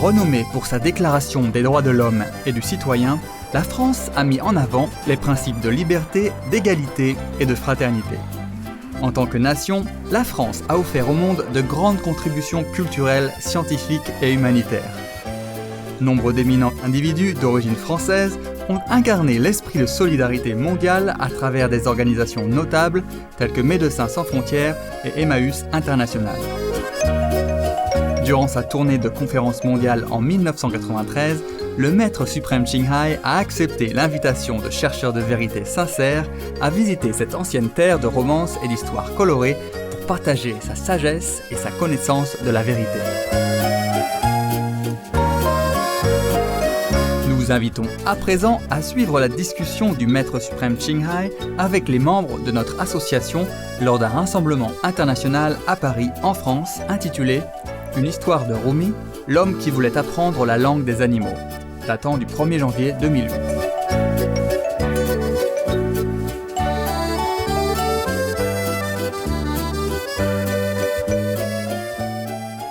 Renommée pour sa déclaration des droits de l'homme et du citoyen, la France a mis en avant les principes de liberté, d'égalité et de fraternité. En tant que nation, la France a offert au monde de grandes contributions culturelles, scientifiques et humanitaires. Nombre d'éminents individus d'origine française ont incarné l'esprit de solidarité mondiale à travers des organisations notables telles que Médecins sans frontières et Emmaüs International. Durant sa tournée de conférences mondiales en 1993, le Maître suprême Ching Hai a accepté l'invitation de chercheurs de vérité sincères à visiter cette ancienne terre de romances et d'histoires colorées pour partager sa sagesse et sa connaissance de la vérité. Nous vous invitons à présent à suivre la discussion du Maître suprême Ching Hai avec les membres de notre association lors d'un rassemblement international à Paris, en France, intitulé « Une histoire de Rumi, l'homme qui voulait apprendre la langue des animaux », datant du 1er janvier 2008.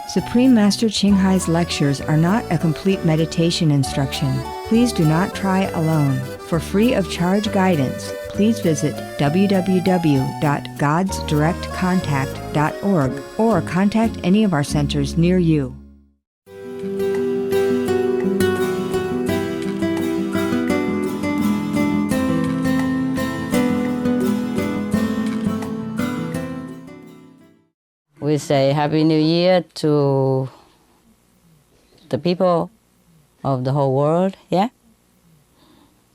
Supreme Master Ching Hai's lectures are not a complete meditation instruction. Please do not try alone. For free of charge guidance, please visit www.godsdirectcontact.org or contact any of our centers near you. We say Happy New Year to the people of the whole world, yeah?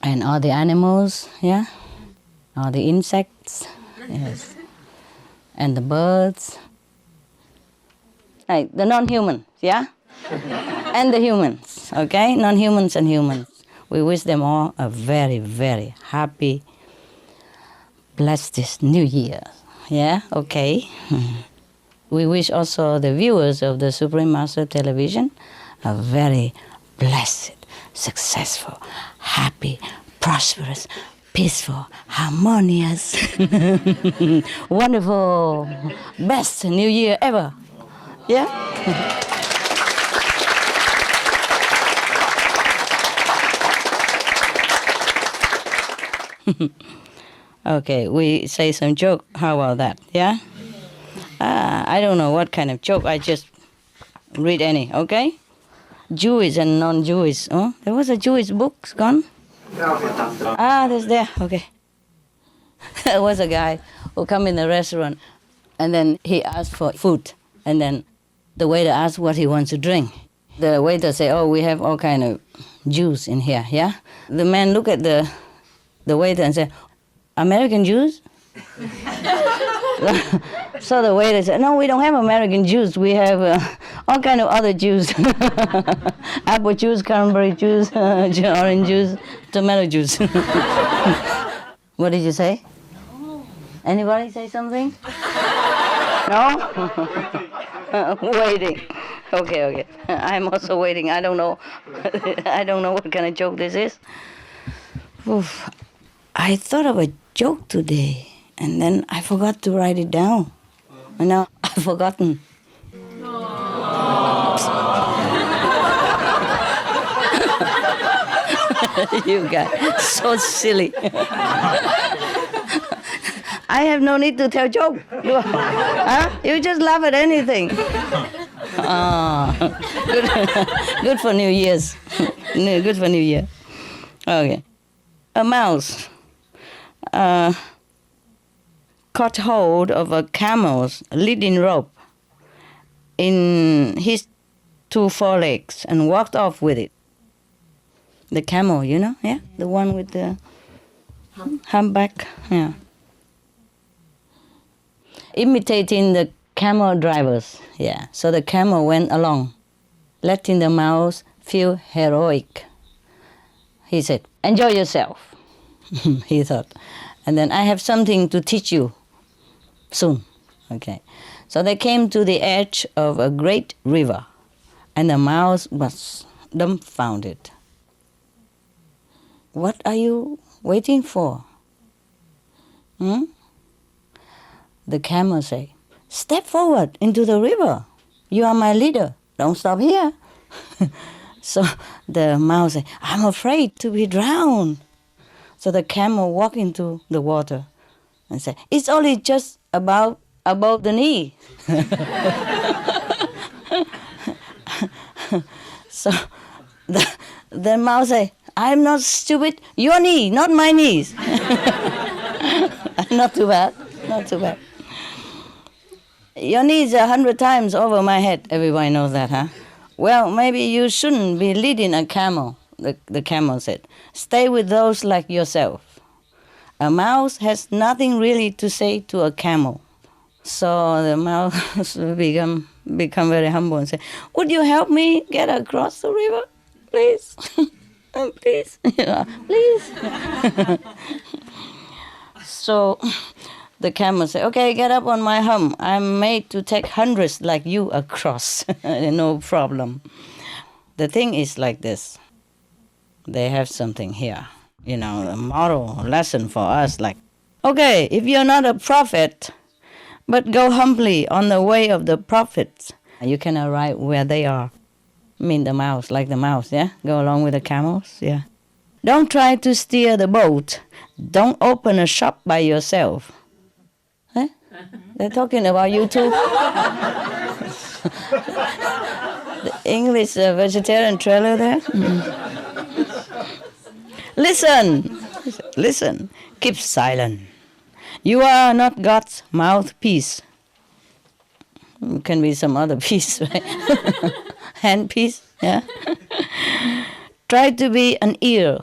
And all the animals, yeah? All the insects, yes. And the birds. Like the non-humans, yeah? And the humans, okay? Non-humans and humans. We wish them all a very, very happy, blessed New Year, yeah? Okay. We wish also the viewers of the Supreme Master Television a very blessed, successful, happy, prosperous, peaceful, harmonious, wonderful, best New Year ever. Yeah? Okay, we say some joke. How about that? Yeah? I don't know what kind of joke. I just read any, okay? Jewish and non-Jewish. Oh, there was a Jewish book gone? There's there. Okay. There was a guy who come in the restaurant, and then he asked for food, and then the waiter asked what he wants to drink. The waiter say, "Oh, we have all kind of juice in here." Yeah. The man look at the waiter and say, "American juice?" So the waiter said, "No, we don't have American juice. We have all kind of other juice. Apple juice, cranberry juice, orange juice, tomato juice." What did you say? Anybody say something? No? Waiting. Okay. I'm also waiting. I don't know. I don't know what kind of joke this is. Oof. I thought of a joke today, and then I forgot to write it down. And now I've forgotten. You guys, so silly. I have no need to tell joke. Huh? You just laugh at anything. Good for New Year's. Good for New Year. Okay. A mouse caught hold of a camel's leading rope in his 2 forelegs and walked off with it. The camel, you know, yeah? The one with the humpback, yeah. Imitating the camel drivers, yeah. So the camel went along, letting the mouse feel heroic. He said, "Enjoy yourself," he thought. And then I have something to teach you soon. Okay. So they came to the edge of a great river, and the mouse was dumbfounded. "What are you waiting for?" The camel said, "Step forward into the river. You are my leader. Don't stop here. So the mouse said, I'm afraid to be drowned. So the camel walked into the water and said, it's only just above the knee. So the mouse said, I'm not stupid, your knee, not my knees. Not too bad, not too bad. Your knees are 100 times over my head. Everybody knows that, huh? Well, maybe you shouldn't be leading a camel, the camel said. Stay with those like yourself. A mouse has nothing really to say to a camel. So the mouse become very humble and say, would you help me get across the river, please? Please, please. So the camel said, okay, get up on my hump. I'm made to take hundreds like you across. No problem. The thing is like this. They have something here. A moral lesson for us like, okay, if you're not a prophet, but go humbly on the way of the prophets, you can arrive where they are. I mean the mouse, like the mouse, yeah? Go along with the camels, yeah. Don't try to steer the boat. Don't open a shop by yourself. Huh? They're talking about you too. The English vegetarian trailer there. Listen, keep silent. You are not God's mouthpiece. Can be some other piece, right? Hand piece, yeah? Try to be an ear.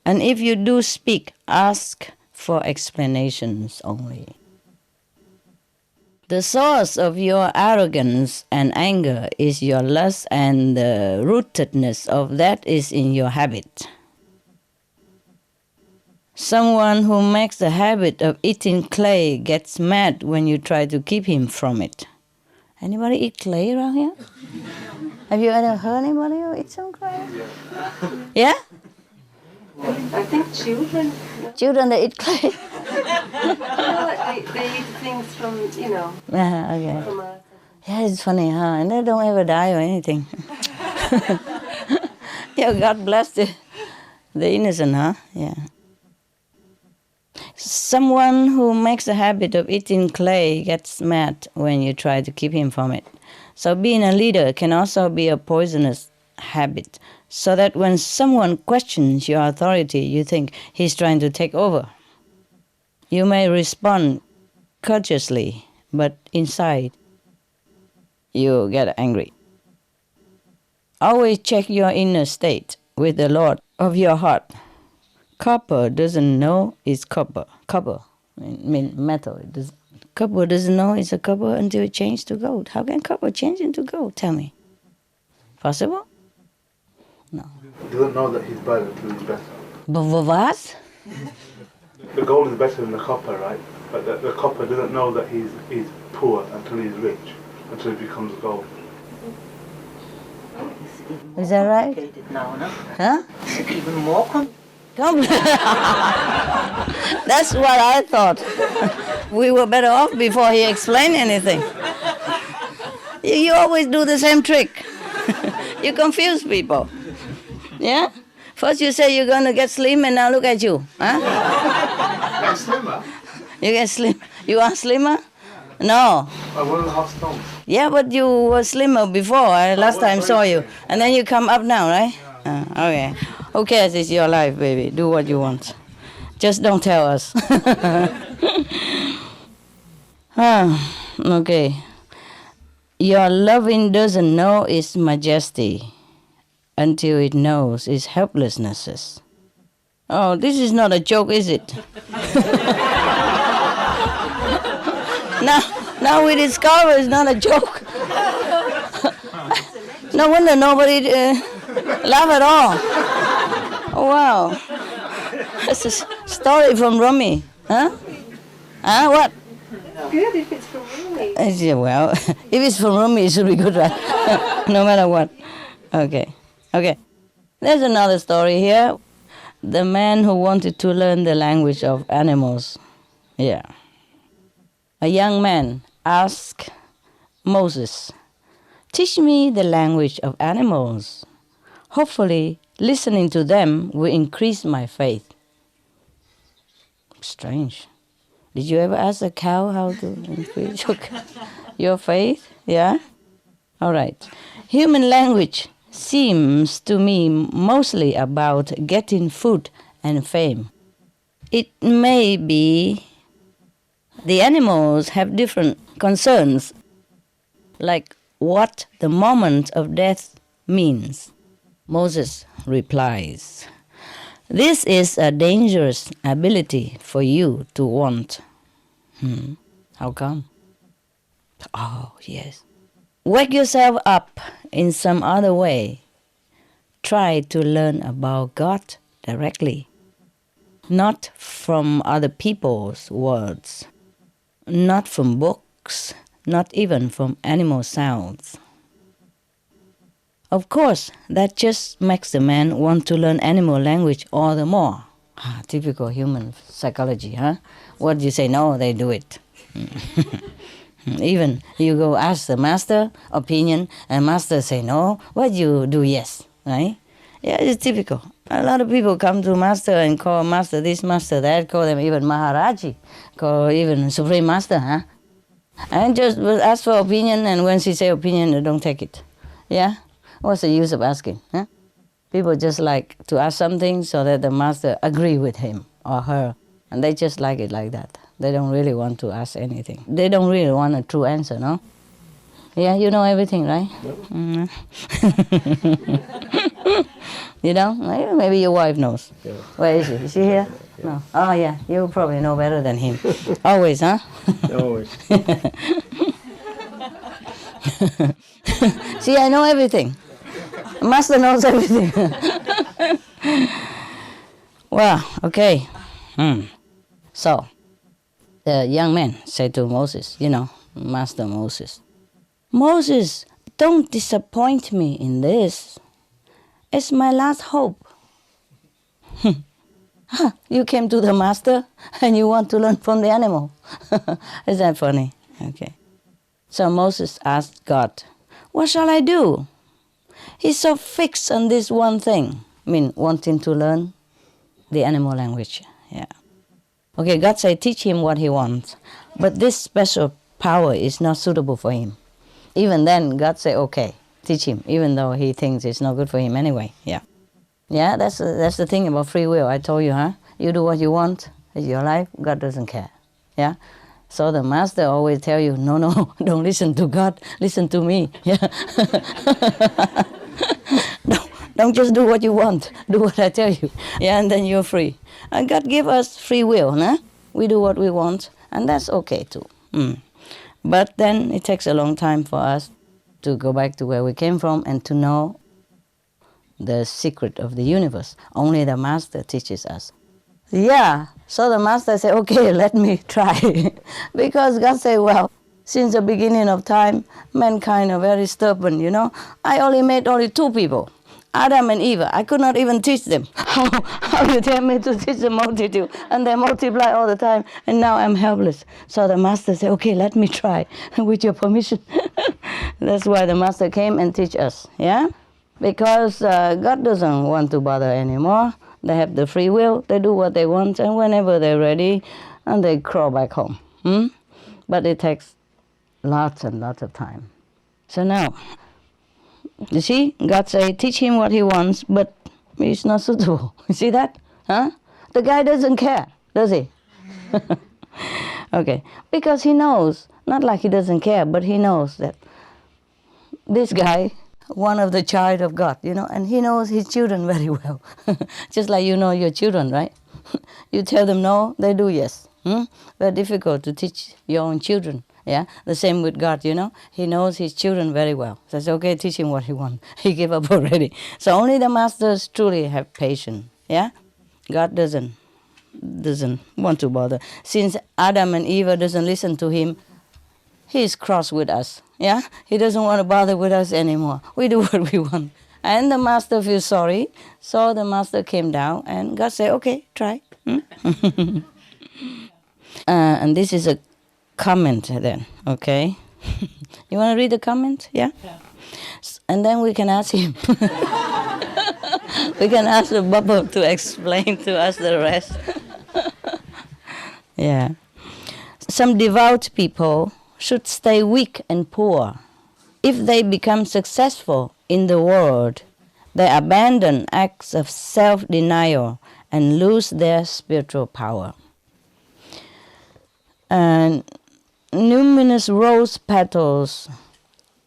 And if you do speak, ask for explanations only. The source of your arrogance and anger is your lust, and the rootedness of that is in your habit. Someone who makes the habit of eating clay gets mad when you try to keep him from it. Anybody eat clay around here? Have you ever heard anybody who eat some clay? Yeah? I think children. Children that eat clay? They eat things from, Okay. from a... Yeah, it's funny, huh? And they don't ever die or anything. Yeah, God bless the innocent, huh? Yeah. Someone who makes a habit of eating clay gets mad when you try to keep him from it. So being a leader can also be a poisonous habit, so that when someone questions your authority, you think he's trying to take over. You may respond courteously, but inside, you get angry. Always check your inner state with the Lord of your heart. Copper doesn't know it's copper. Copper, I mean metal. Copper doesn't know it's a copper until it changes to gold. How can copper change into gold? Tell me. Possible? No. He doesn't know that he's bad until he's better. But what? The gold is better than the copper, right? But the copper doesn't know that he's poor until he's rich, until he becomes gold. Is that right? Now, no? Huh? It's even more That's what I thought. We were better off before he explained anything. You always do the same trick. You confuse people. Yeah? First you say you're going to get slim, and now look at you. Huh? I'm slimmer. You get slim. You are slimmer? No. I'm 1.5 stones. Yeah, but you were slimmer before. I last time saw you. And then you come up now, right? Okay. Who cares? It's your life, baby. Do what you want. Just don't tell us. Okay. Your loving doesn't know its majesty until it knows its helplessnesses. Oh, this is not a joke, is it? Now we discover it's not a joke. No wonder nobody laugh at all. Oh, wow. That's a story from Rumi. Huh? Huh? What? good if it's from Rumi. Yeah, well, if it's from Rumi, it should be good, right? No matter what. Okay. There's another story here. The man who wanted to learn the language of animals. Yeah. A young man asked Moses, Teach me the language of animals. Hopefully, listening to them will increase my faith. Strange. Did you ever ask a cow how to increase your faith? Yeah? All right. Human language seems to me mostly about getting food and fame. It may be the animals have different concerns, like what the moment of death means. Moses replies, "This is a dangerous ability for you to want." How come? Oh, yes. Wake yourself up in some other way. Try to learn about God directly, not from other people's words, not from books, not even from animal sounds. Of course, that just makes the man want to learn animal language all the more. Typical human psychology, huh? What you say no, they do it. Even you go ask the master opinion, and master say no, what you do yes, right? Yeah, it's typical. A lot of people come to master and call master this, master that, call them even Maharaji, call even Supreme Master, huh? And just ask for opinion, and when she say opinion, they don't take it. Yeah? What's the use of asking? Huh? People just like to ask something so that the master agree with him or her, and they just like it like that. They don't really want to ask anything. They don't really want a true answer, no? Yeah, you know everything, right? Yep. You know? Maybe your wife knows. Yeah. Where is she? Is she here? Yeah. No. Oh, yeah. You probably know better than him. Always, huh? Always. See, I know everything. Master knows everything. Well, okay. So, the young man said to Moses, Master Moses, "Moses, don't disappoint me in this. It's my last hope." You came to the master and you want to learn from the animal. Is that funny? Okay. So Moses asked God, "What shall I do?" He's so fixed on this one thing. Wanting to learn the animal language. Yeah. Okay, God said, teach him what he wants. But this special power is not suitable for him. Even then, God said, okay, teach him, even though he thinks it's not good for him anyway. Yeah. Yeah, that's the thing about free will. I told you, huh? You do what you want. It's your life. God doesn't care. Yeah. So the master always tell you, no, don't listen to God. Listen to me. Yeah. Don't just do what you want. Do what I tell you. Yeah, and then you're free. And God give us free will, huh? We do what we want, and that's okay too. But then it takes a long time for us to go back to where we came from and to know the secret of the universe. Only the master teaches us. Yeah, so the master said, okay, let me try. Because God said, well, since the beginning of time, mankind are very stubborn, I only made only 2 people, Adam and Eve. I could not even teach them. How you tell me to teach the multitude? And they multiply all the time, and now I'm helpless. So the master said, okay, let me try, with your permission. That's why the master came and teach us, yeah? Because God doesn't want to bother anymore. They have the free will. They do what they want, and whenever they're ready, and they crawl back home. But it takes lots and lots of time. So now, you see, God say, teach him what he wants, but it's not suitable. You see that? Huh? The guy doesn't care, does he? Okay, because he knows, not like he doesn't care, but he knows that this guy, one of the child of God, and he knows his children very well. Just like you know your children, right? You tell them no, they do yes. Very difficult to teach your own children. Yeah, the same with God, He knows his children very well. So it's okay, teach him what he wants. He gave up already. So only the masters truly have patience. Yeah, God doesn't want to bother. Since Adam and Eve doesn't listen to him, he's cross with us. Yeah, he doesn't want to bother with us anymore. We do what we want. And the master feels sorry. So the master came down and God said, okay, try. And this is a comment then, okay? You want to read the comment? Yeah? And then we can ask him. We can ask the bubble to explain to us the rest. Yeah. Some devout people should stay weak and poor. If they become successful in the world, they abandon acts of self-denial and lose their spiritual power. And numerous rose petals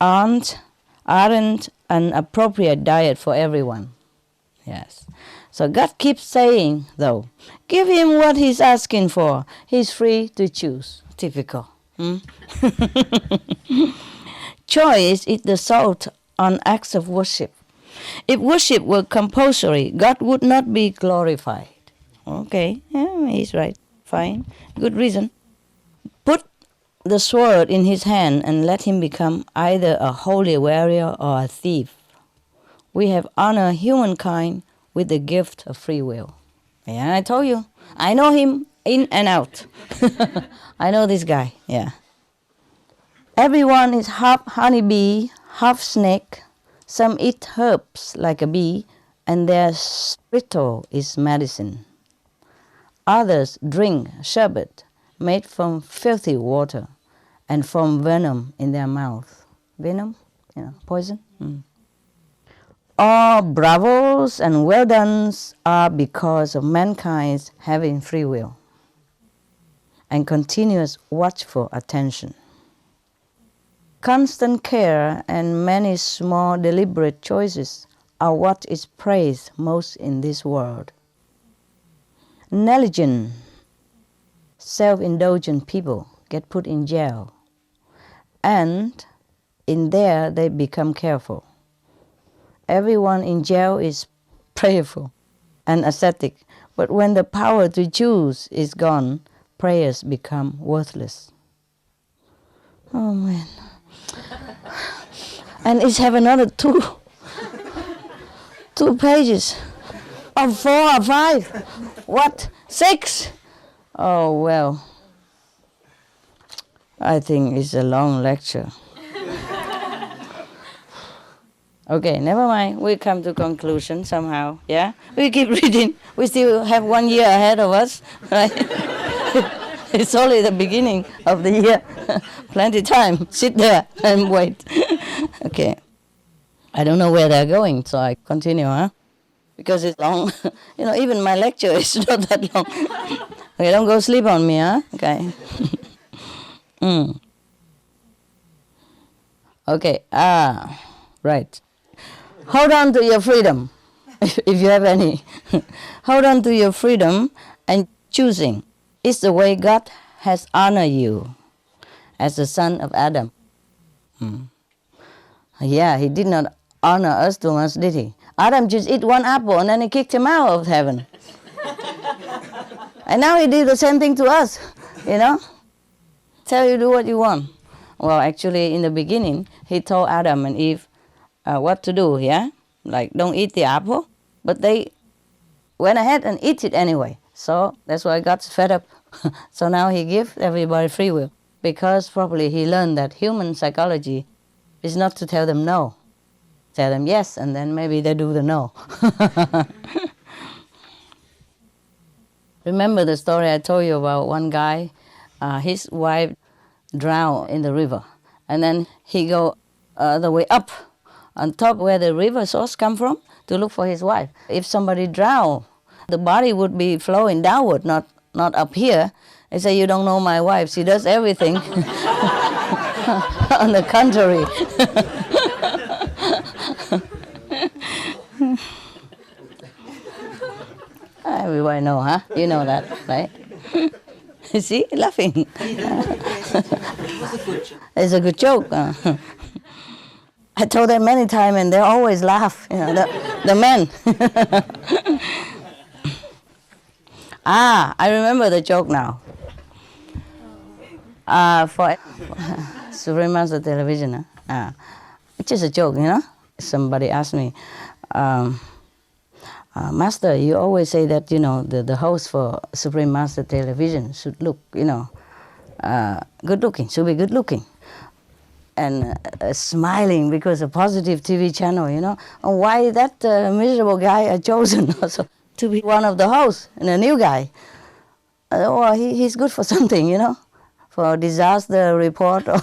aren't an appropriate diet for everyone. Yes. So God keeps saying, though, give him what he's asking for. He's free to choose. Typical. Choice is the salt on acts of worship. If worship were compulsory, God would not be glorified. Okay, yeah, he's right. Fine. Good reason. Put the sword in his hand and let him become either a holy warrior or a thief. We have honored humankind with the gift of free will. Yeah, I told you. I know him in and out. I know this guy, yeah. Everyone is half honeybee, half snake. Some eat herbs like a bee, and their spittle is medicine. Others drink sherbet made from filthy water and from venom in their mouth. Venom? Poison? All bravos and well-dones are because of mankind's having free will and continuous watchful attention. Constant care and many small deliberate choices are what is praised most in this world. Negligent, self-indulgent people get put in jail, and in there they become careful. Everyone in jail is prayerful and ascetic, but when the power to choose is gone, prayers become worthless. Oh man. And each have another two pages. Or 4 or 5. What? 6? Oh well. I think it's a long lecture. Okay, never mind. We come to conclusion somehow, yeah? We keep reading. We still have 1 year ahead of us, right? It's only the beginning of the year. Plenty time. Sit there and wait. Okay. I don't know where they're going, so I continue, huh? Because it's long. Even my lecture is not that long. Okay, don't go sleep on me, huh? Okay. Okay, right. Hold on to your freedom, if you have any. Hold on to your freedom, and choosing is the way God has honored you as the son of Adam. Yeah, he did not honor us too much, did he? Adam just ate 1 apple and then he kicked him out of heaven. And now he did the same thing to us, Tell you do what you want. Well, actually, in the beginning, he told Adam and Eve what to do, yeah? Like, don't eat the apple. But they went ahead and eat it anyway. So that's why God's fed up. So now he gives everybody free will. Because probably he learned that human psychology is not to tell them no. Tell them yes, and then maybe they do the no. Remember the story I told you about one guy, his wife drowned in the river. And then he go the way up on top where the river source come from to look for his wife. If somebody drowned, the body would be flowing downward, not up here. They say, you don't know my wife. She does everything. On the contrary. Everybody know, huh? You know that, right? See, laughing. It's a good joke. I told them many times, and they always laugh. The men. I remember the joke now. For Supreme Master Television, it's just a joke, Somebody asked me, Master, you always say that, the host for Supreme Master Television should look, good looking, should be good looking. and smiling because a positive TV channel, you know. And why that miserable guy are chosen also to be one of the hosts and a new guy. Or he's good for something, you know, for disaster report. Or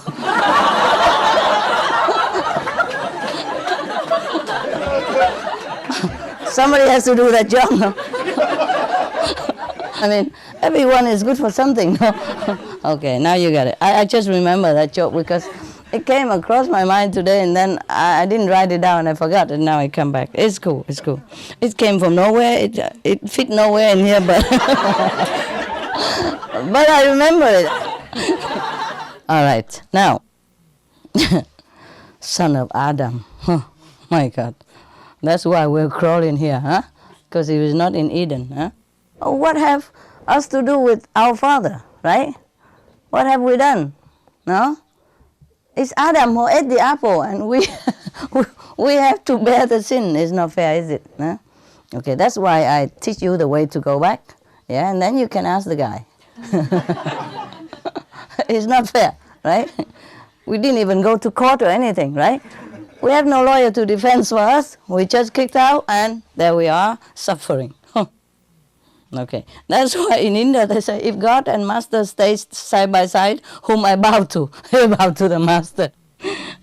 somebody has to do that job. No? I mean, everyone is good for something. No? Okay, now you got it. I just remember that joke because it came across my mind today, and then I didn't write it down. I forgot, and now it come back. It's cool. It's cool. It came from nowhere. It fit nowhere in here, but but I remember it. All right, now, son of Adam. Oh, my God, that's why we're crawling here, huh? Because he was not in Eden, huh? Oh, what have us to do with our Father, right? What have we done? No? It's Adam who ate the apple, and we we have to bear the sin. It's not fair, is it? No? Okay, that's why I teach you the way to go back. Yeah, and then you can ask the guy. It's not fair, right? We didn't even go to court or anything, right? We have no lawyer to defend for us. We just kicked out, and there we are, suffering. Okay, that's why in India they say, if God and Master stay side by side, whom I bow to, I bow to the Master.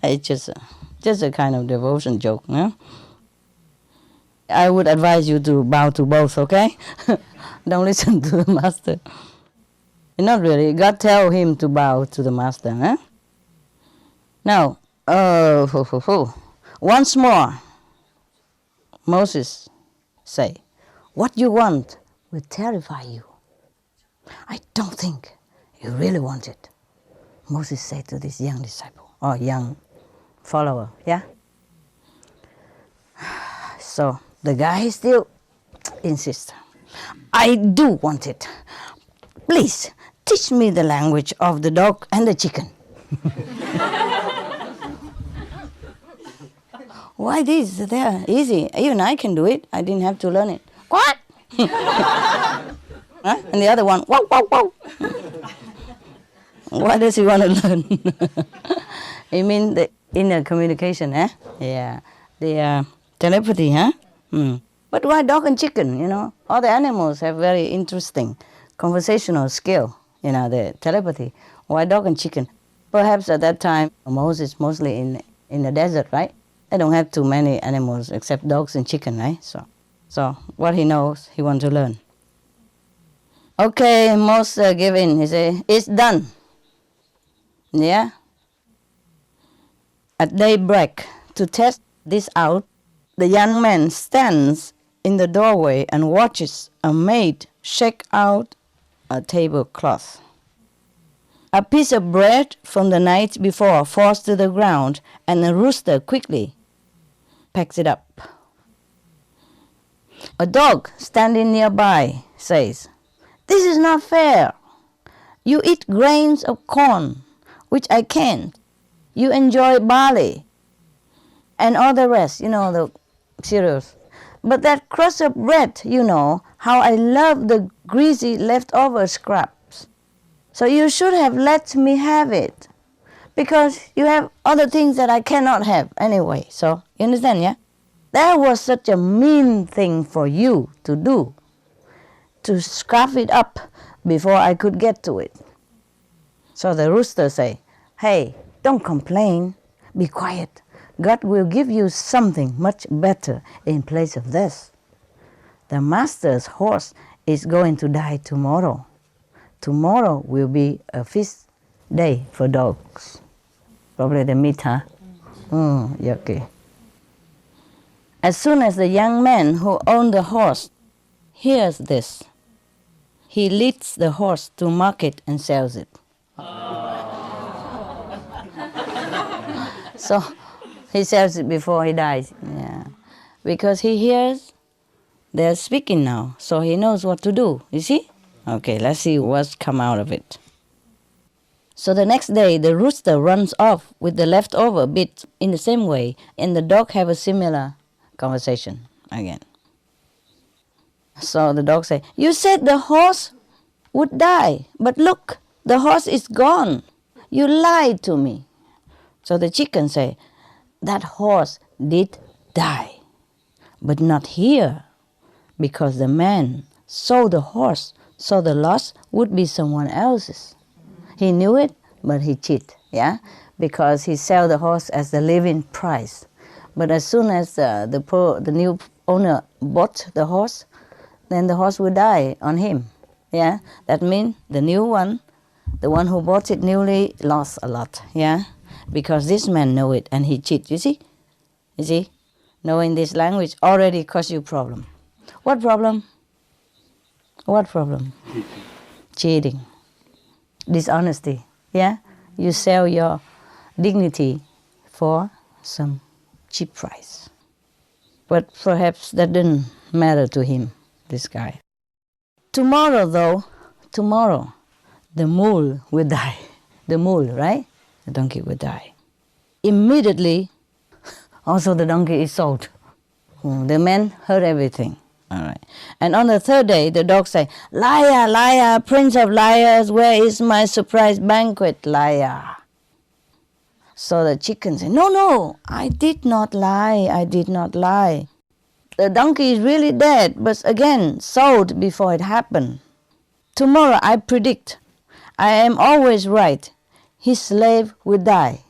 It's just a kind of devotion joke, no? I would advise you to bow to both, okay? Don't listen to the Master. Not really. God tell him to bow to the Master, huh? Now, once more, Moses say, what you want will terrify you. I don't think you really want it. Moses said to this young disciple, or young follower, yeah? So the guy still insists, I do want it. Please, teach me the language of the dog and the chicken. Why this? They're easy. Even I can do it. I didn't have to learn it. What? Huh? And the other one, wow, wow, wow. Why does he want to learn? You mean the inner communication, eh? Yeah. The telepathy, huh? But why dog and chicken, you know? All the animals have very interesting conversational skill, you know, the telepathy. Why dog and chicken? Perhaps at that time, Moses mostly in the desert, right? They don't have too many animals except dogs and chicken, right? So what he knows, he wants to learn. Okay, Moses give in. He say, it's done. Yeah? At daybreak, to test this out, the young man stands in the doorway and watches a maid shake out a tablecloth. A piece of bread from the night before falls to the ground, and the rooster quickly picks it up. A dog standing nearby says, this is not fair. You eat grains of corn, which I can't. You enjoy barley and all the rest, you know, the cereals. But that crust of bread, you know, how I love the greasy leftover scraps. So you should have let me have it, because you have other things that I cannot have anyway. So, you understand, yeah? That was such a mean thing for you to do, to scrap it up before I could get to it. So the rooster say, hey, don't complain, be quiet. God will give you something much better in place of this. The master's horse is going to die tomorrow. Tomorrow will be a feast day for dogs. Probably the meat, huh? Yucky. As soon as the young man who owned the horse hears this, he leads the horse to market and sells it. So he sells it before he dies. Yeah. Because he hears they're speaking now, so he knows what to do. You see? Okay, let's see what's come out of it. So the next day, the rooster runs off with the leftover bit in the same way, and the dog have a similar conversation again. So the dog say, you said the horse would die, but look, the horse is gone. You lied to me. So the chicken say, that horse did die, but not here, because the man sold the horse, so the loss would be someone else's. He knew it, but he cheated, yeah, because he sell the horse as the living price. But as soon as the new owner bought the horse, then the horse would die on him, yeah. That means the new one, the one who bought it newly, lost a lot, yeah, because this man know it and he cheat. You see, knowing this language already cause you problem. What problem? What problem? Cheating. Dishonesty, yeah. You sell your dignity for some cheap price. But perhaps that didn't matter to him, this guy. Tomorrow, the mule will die. The mule, right? The donkey will die. Immediately, also the donkey is sold. The man heard everything. All right. And on the third day, the dog say, "Liar, liar, prince of liars, where is my surprise banquet, liar?" So the chicken say, No, I did not lie. The donkey is really dead, but again, sold before it happened. Tomorrow I predict, I am always right, his slave will die.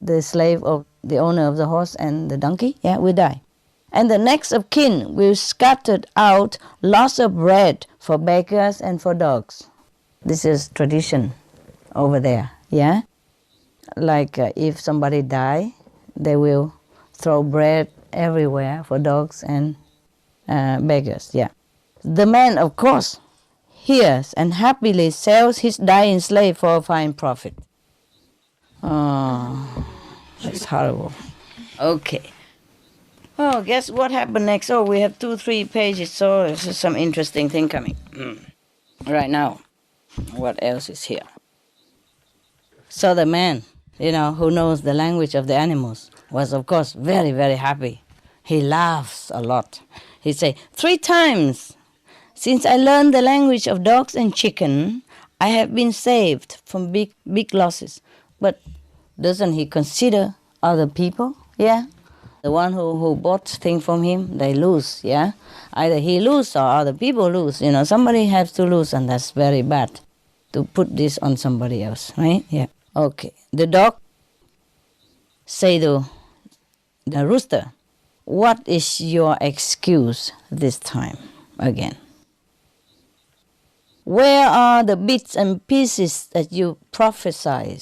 The slave of the owner of the horse and the donkey, will die. And the next of kin will scatter out lots of bread for beggars and for dogs. This is tradition over there, yeah? Like if somebody die, they will throw bread everywhere for dogs and beggars, yeah. The man, of course, hears and happily sells his dying slave for a fine profit. Oh, that's horrible. Okay. Oh, guess what happened next? Oh, we have 2-3 pages, so there's some interesting thing coming. Right now, what else is here? So the man, who knows the language of the animals, was of course very, very happy. He laughs a lot. He say, 3 times since I learned the language of dogs and chicken, I have been saved from big losses. But doesn't he consider other people? Yeah. The one who bought things from him, they lose, yeah? Either he lose or other people lose. Somebody has to lose, and that's very bad to put this on somebody else, right? Yeah. Okay. The dog say to the rooster, what is your excuse this time again? Where are the bits and pieces that you prophesied?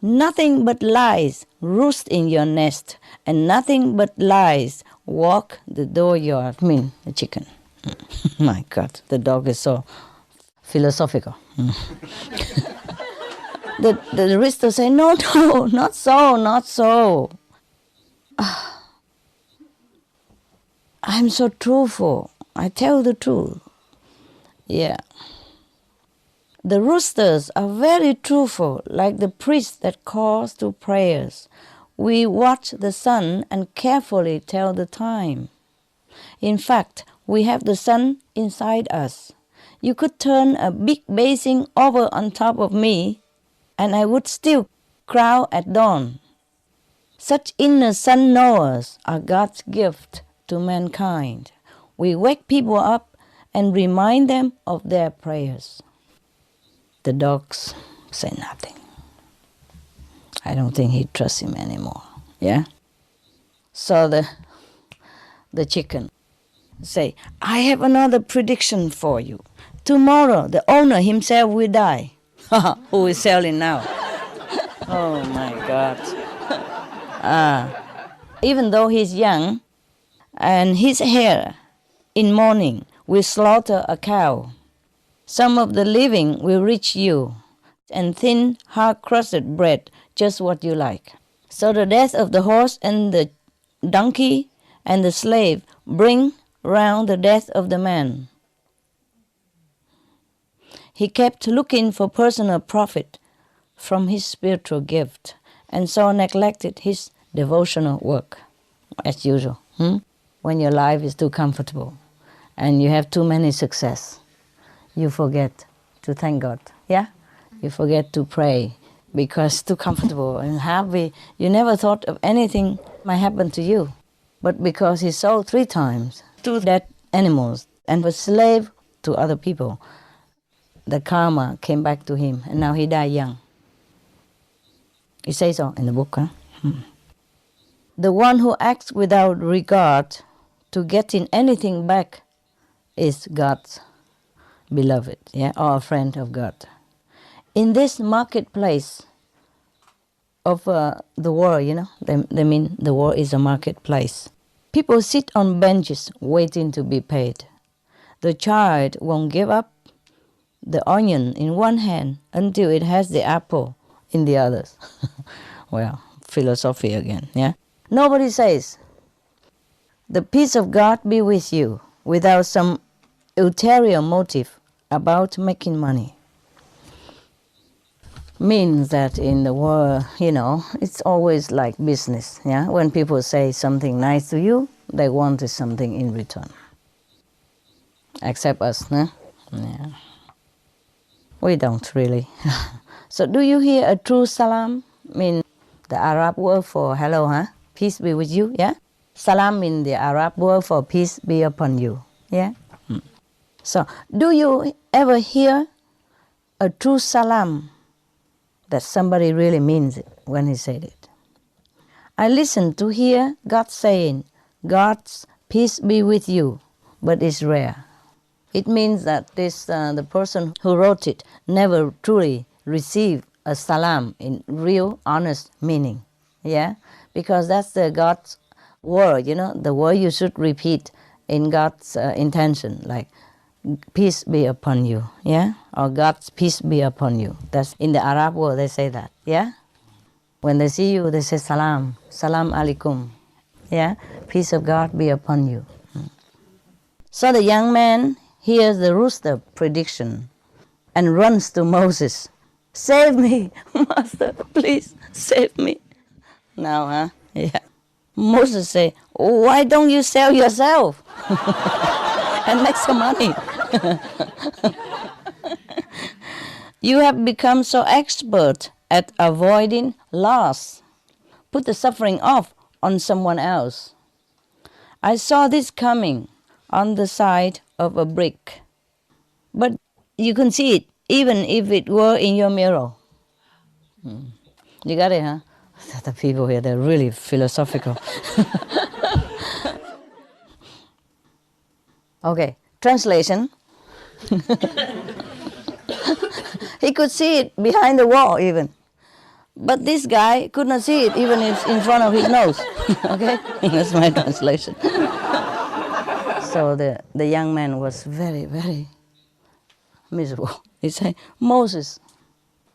Nothing but lies roost in your nest, and nothing but lies walk the dooryard. The chicken. My God, the dog is so philosophical. The rooster say, no, not so. I'm so truthful. I tell the truth. Yeah. The roosters are very truthful, like the priest that calls to prayers. We watch the sun and carefully tell the time. In fact, we have the sun inside us. You could turn a big basin over on top of me, and I would still crow at dawn. Such inner sun knowers are God's gift to mankind. We wake people up and remind them of their prayers. The dogs say nothing. I don't think he trusts him anymore, yeah? So the chicken say, I have another prediction for you. Tomorrow, the owner himself will die. Who is selling now? Oh, my God. Even though he's young, and his hair in morning will slaughter a cow. Some of the living will reach you, and thin, hard-crusted bread, just what you like. So the death of the horse and the donkey and the slave bring round the death of the man. He kept looking for personal profit from his spiritual gift, and so neglected his devotional work, as usual. When your life is too comfortable and you have too many success, you forget to thank God, yeah? You forget to pray. because too comfortable and happy. You never thought of anything might happen to you. But because he sold 3 times 2 dead animals and was slave to other people, the karma came back to him, and now he died young. It says so in the book. Huh? The one who acts without regard to getting anything back is God's beloved, or a friend of God. In this marketplace of the world, they mean the world is a marketplace. People sit on benches waiting to be paid. The child won't give up the onion in one hand until it has the apple in the others. Well, philosophy again, Nobody says, the peace of God be with you, without some ulterior motive about making money. Means that in the world, it's always like business, When people say something nice to you, they want something in return. Except us, We don't really. So do you hear a true salam? Mean the Arab word for hello, Peace be with you, Salam means the Arab word for peace be upon you, So do you ever hear a true salam that somebody really means it when he said it? I listen to hear God saying, God's peace be with you, but it's rare. It means that the person who wrote it never truly received a salam in real, honest meaning. Because that's the God's word, the word you should repeat in God's intention, like peace be upon you, or God's peace be upon you. That's in the Arab world, they say that, When they see you, they say salam alaikum, peace of God be upon you. So the young man hears the rooster prediction and runs to Moses. Save me, Master, please save me. Now, Moses say, why don't you sell yourself and make some money? You have become so expert at avoiding loss. Put the suffering off on someone else. I saw this coming on the side of a brick. But you can see it even if it were in your mirror. You got it, huh? The people here, they're really philosophical. Okay, translation. He could see it behind the wall even. But this guy could not see it even if in front of his nose. Okay, that's my translation. So the young man was very, very miserable. He said, Moses,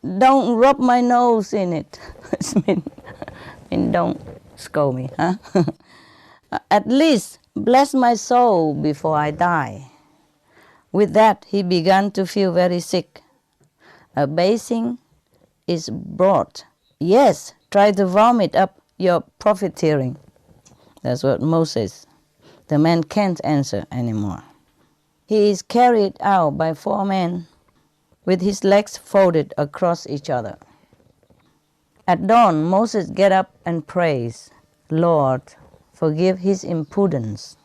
don't rub my nose in it. mean don't scold me, huh? At least bless my soul before I die. With that, he began to feel very sick. A basin is brought. Yes, try to vomit up your profiteering. That's what Moses. The man can't answer anymore. He is carried out by 4 men with his legs folded across each other. At dawn, Moses get up and prays, Lord, forgive his impudence.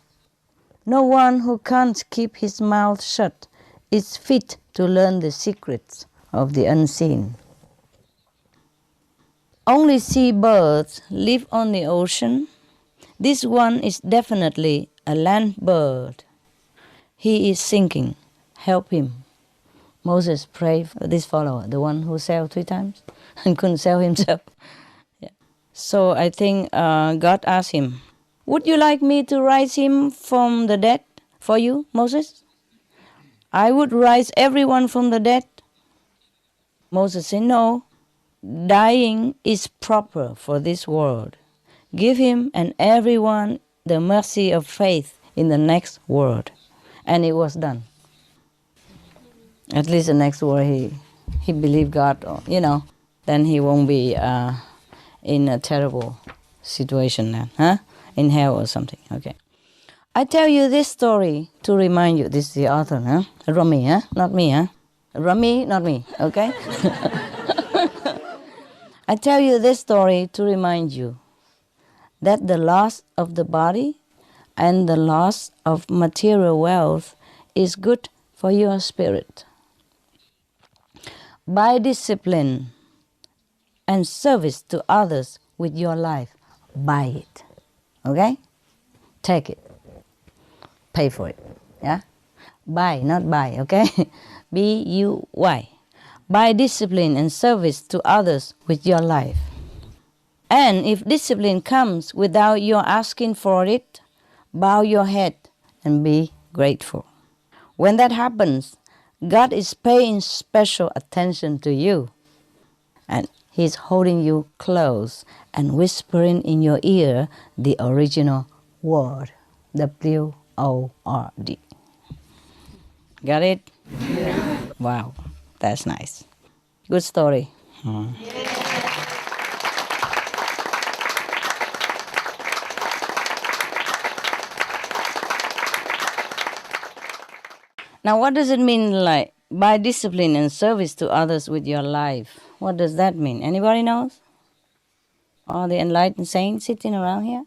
No one who can't keep his mouth shut is fit to learn the secrets of the unseen. Only seabirds live on the ocean. This one is definitely a land bird. He is sinking. Help him. Moses prayed for this follower, the one who sailed 3 times and couldn't sail himself. So I think God asked him, would you like me to rise him from the dead for you, Moses? I would rise everyone from the dead. Moses said, no, dying is proper for this world. Give him and everyone the mercy of faith in the next world. And it was done. At least the next world he believed God, then he won't be in a terrible situation then, in hell or something, okay. I tell you this story to remind you, this is the author, Rumi, not me, Rumi, not me, okay? I tell you this story to remind you that the loss of the body and the loss of material wealth is good for your spirit. By discipline and service to others with your life, buy it. Okay? Take it. Pay for it. Yeah? Buy, not buy, okay? B-U-Y. By discipline and service to others with your life. And if discipline comes without your asking for it, bow your head and be grateful. When that happens, God is paying special attention to you. And He's holding you close and whispering in your ear the original word. W-O-R-D. Got it? Yeah. Wow, that's nice. Good story. Now, what does it mean, like, by discipline and service to others with your life? What does that mean? Anybody knows? All the enlightened saints sitting around here?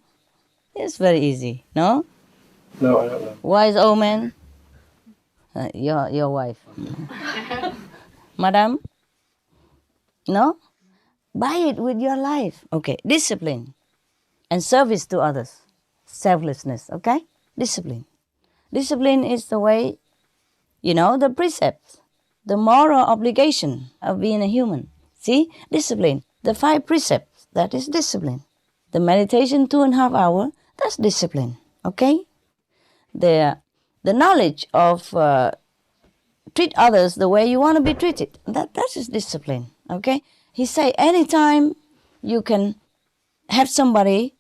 It's very easy, no? No, I don't know. Wise old man? Your wife. Madam? No? Buy it with your life. Okay, discipline and service to others. Selflessness, okay? Discipline. Discipline is the way, the precepts, the moral obligation of being a human. See? Discipline. The 5 precepts, that is discipline. The meditation 2.5 hours, that's discipline. Okay? The knowledge of treat others the way you want to be treated, that is discipline. Okay? He say anytime you can have somebody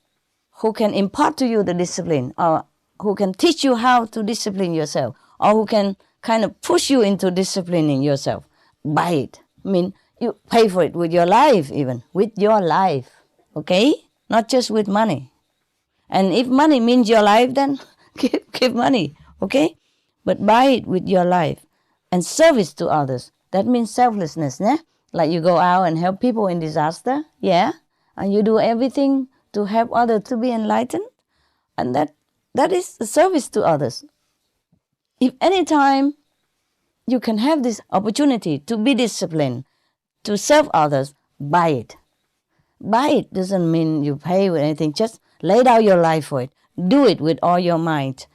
who can impart to you the discipline, or who can teach you how to discipline yourself, or who can kind of push you into disciplining yourself, buy it. I mean, you pay for it with your life, even with your life, okay? Not just with money. And if money means your life, then give money, okay? But buy it with your life. And service to others, that means selflessness, yeah? Like you go out and help people in disaster, yeah? And you do everything to help others to be enlightened. And that is a service to others. If any time you can have this opportunity to be disciplined, to serve others, buy it. Buy it doesn't mean you pay with anything. Just lay down your life for it. Do it with all your might,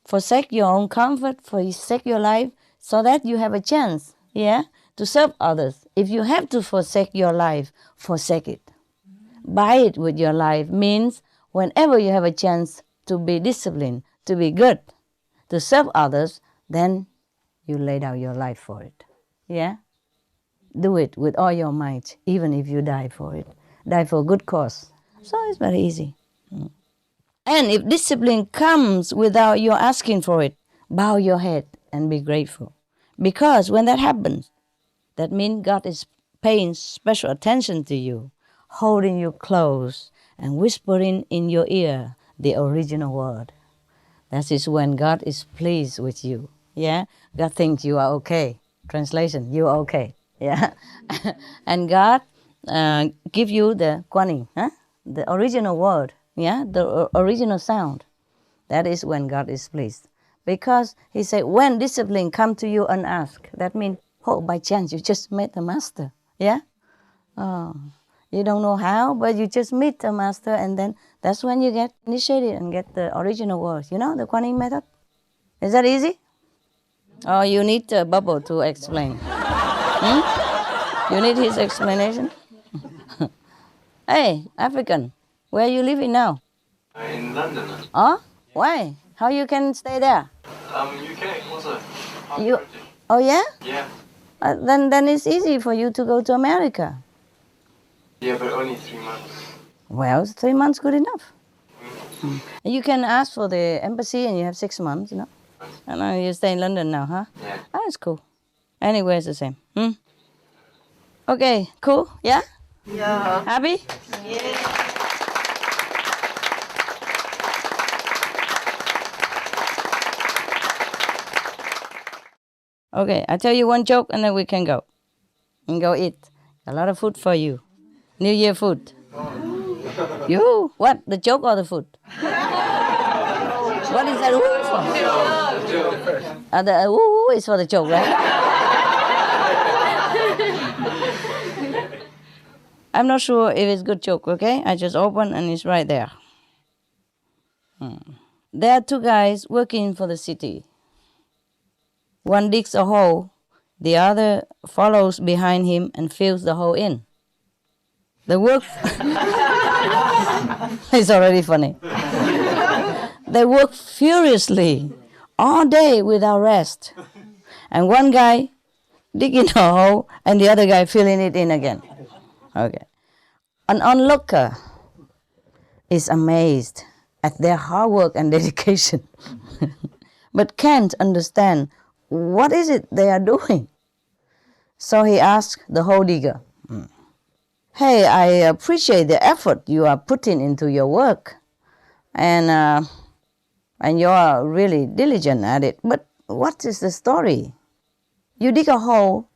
Forsake your own comfort, forsake your life, so that you have a chance, to serve others. If you have to forsake your life, forsake it. Buy it with your life means whenever you have a chance to be disciplined, to be good, to serve others, then you lay down your life for it. Yeah? Do it with all your might, even if you die for it. Die for a good cause. So it's very easy. And if discipline comes without your asking for it, bow your head and be grateful. Because when that happens, that means God is paying special attention to you, holding you close and whispering in your ear the original word. That is when God is pleased with you. Yeah? God thinks you are okay. Translation, you are okay. Yeah? And God give you the guaning, the original word, the original sound. That is when God is pleased. Because He said, when discipline come to you unasked, that means, by chance you just met the master. Yeah? You don't know how, but you just meet the master, and then that's when you get initiated and get the original words. The guaning method? Is that easy? Or you need a bubble to explain? You need his explanation? Hey, African, where are you living now? In London. Oh? Why? How you can stay there? UK also. You? Oh yeah? Yeah. Then it's easy for you to go to America. Yeah, but only 3 months. Well, 3 months good enough. You can ask for the embassy and you have 6 months, And you stay in London now, huh? Yeah. That's cool. Anywhere it's the same. Okay, cool? Yeah? Yeah. Happy? Yeah. Okay, I tell you one joke and then we can go. And go eat. A lot of food for you. New Year food. You? What? The joke or the food? What is that woo for? The woo is for the joke, right? I'm not sure if it's good joke, okay? I just open and it's right there. There are two guys working for the city. One digs a hole, the other follows behind him and fills the hole in. The work... It's already funny. They work furiously all day without rest. And one guy digging a hole and the other guy filling it in again. Okay. An onlooker is amazed at their hard work and dedication, but can't understand what is it they are doing. So he asks the hole digger, "Hey, I appreciate the effort you are putting into your work, and you are really diligent at it, but what is the story? You dig a hole,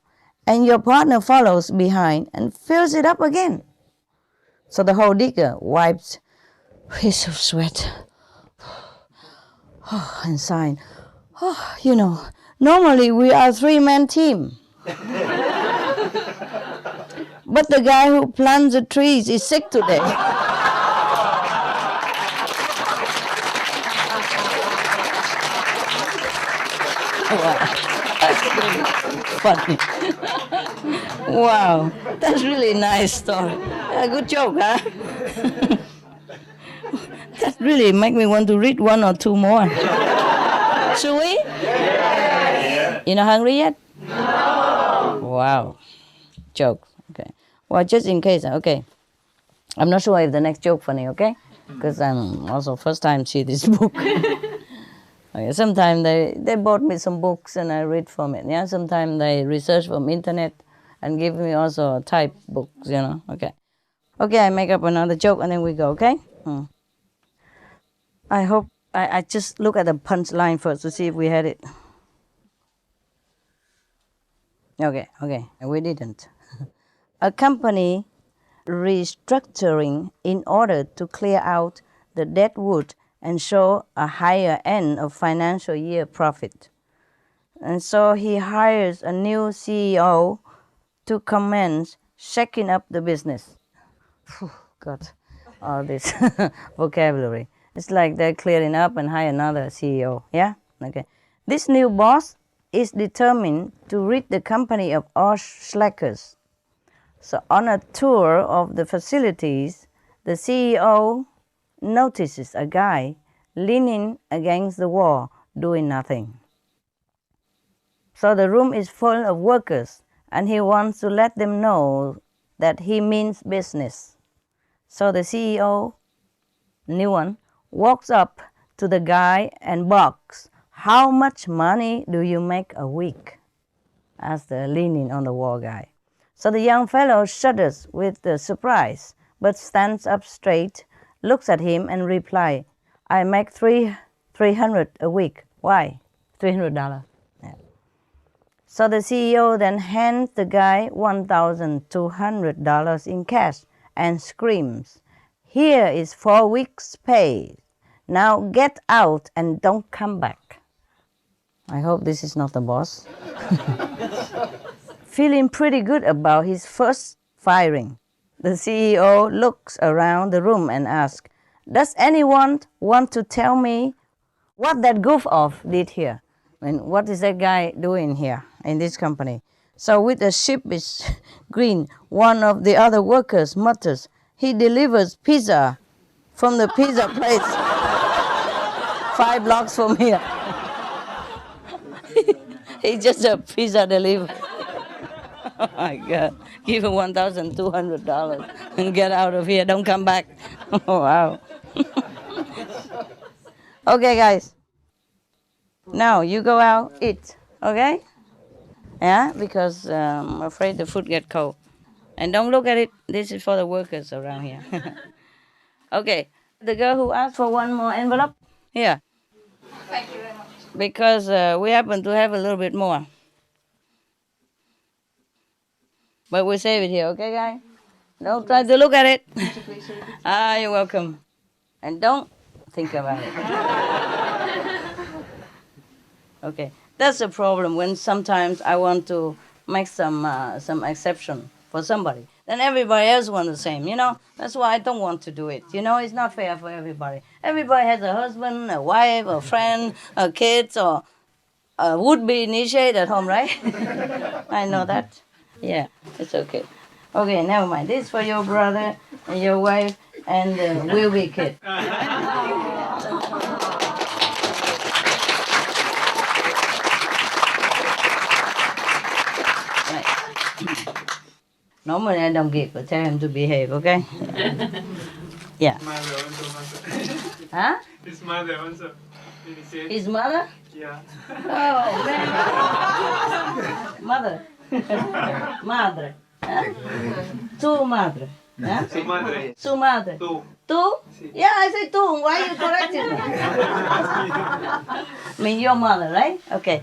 and your partner follows behind and fills it up again." So the hole digger wipes his sweat and sighing. Normally we are a 3-man team. But the guy who plants the trees is sick today. Wow. That's really funny. Wow, that's really nice story. A good joke, huh? That really make me want to read one or two more. Should we? Yeah. You're not hungry yet? No. Wow. Joke. Okay. Well, just in case, okay. I'm not sure if the next joke funny, okay? Because I'm also first time see this book. Okay. Sometimes they bought me some books and I read from it. Yeah. Sometimes they research from internet and give me also type books, Okay. Okay, I make up another joke and then we go, okay? I hope, I just look at the punchline first to see if we had it. Okay, we didn't. A company restructuring in order to clear out the dead wood and show a higher end of financial year profit. And so he hires a new CEO to commence shaking up the business. God, all this vocabulary. It's like they're clearing up and hire another CEO, yeah? Okay. This new boss is determined to rid the company of all slackers. So on a tour of the facilities, the CEO notices a guy leaning against the wall doing nothing. So the room is full of workers and he wants to let them know that he means business. So the CEO, new one, walks up to the guy and barks, "How much money do you make a week?" Asks the leaning on the wall guy. So the young fellow shudders with surprise, but stands up straight, looks at him and replies, "I make $300 a week." Why? $300. Yeah. So the CEO then hands the guy $1,200 in cash and screams, "Here is 4 weeks' pay. Now get out and don't come back." I hope this is not the boss. Feeling pretty good about his first firing, the CEO looks around the room and asks, "Does anyone want to tell me what that goof-off did here? What is that guy doing here in this company?" So with a sheepish grin, one of the other workers mutters, "He delivers pizza from the pizza place 5 blocks from here." He's just a pizza delivery. Oh my God. Give him $1,200 and get out of here. Don't come back. Oh, wow. Okay, guys. Now you go out, eat. Okay? Yeah, because I'm afraid the food get cold. And don't look at it. This is for the workers around here. Okay. The girl who asked for one more envelope? Here. Thank you very much. Because we happen to have a little bit more. But we'll save it here, okay, guys? Don't try to look at it. You're welcome. And don't think about it. Okay, that's the problem when sometimes I want to make some exception for somebody. Then everybody else wants the same, you know? That's why I don't want to do it. You know, it's not fair for everybody. Everybody has a husband, a wife, a friend, a kids, or a would-be initiate at home, right? I know that. Yeah, it's okay. Okay, never mind. This is for your brother and your wife and the will-be kid. Right. Normally I don't give, but tell him to behave, okay? Yeah. Mother also, Master. Huh? His mother also. Initiate. His mother? Yeah. Oh, man. Mother. Madre. Huh? Tu madre. Huh? Su madre. Su madre. Tú. Tu? Yeah, I say tu. Why you correcting me? I mean your mother, right? Okay.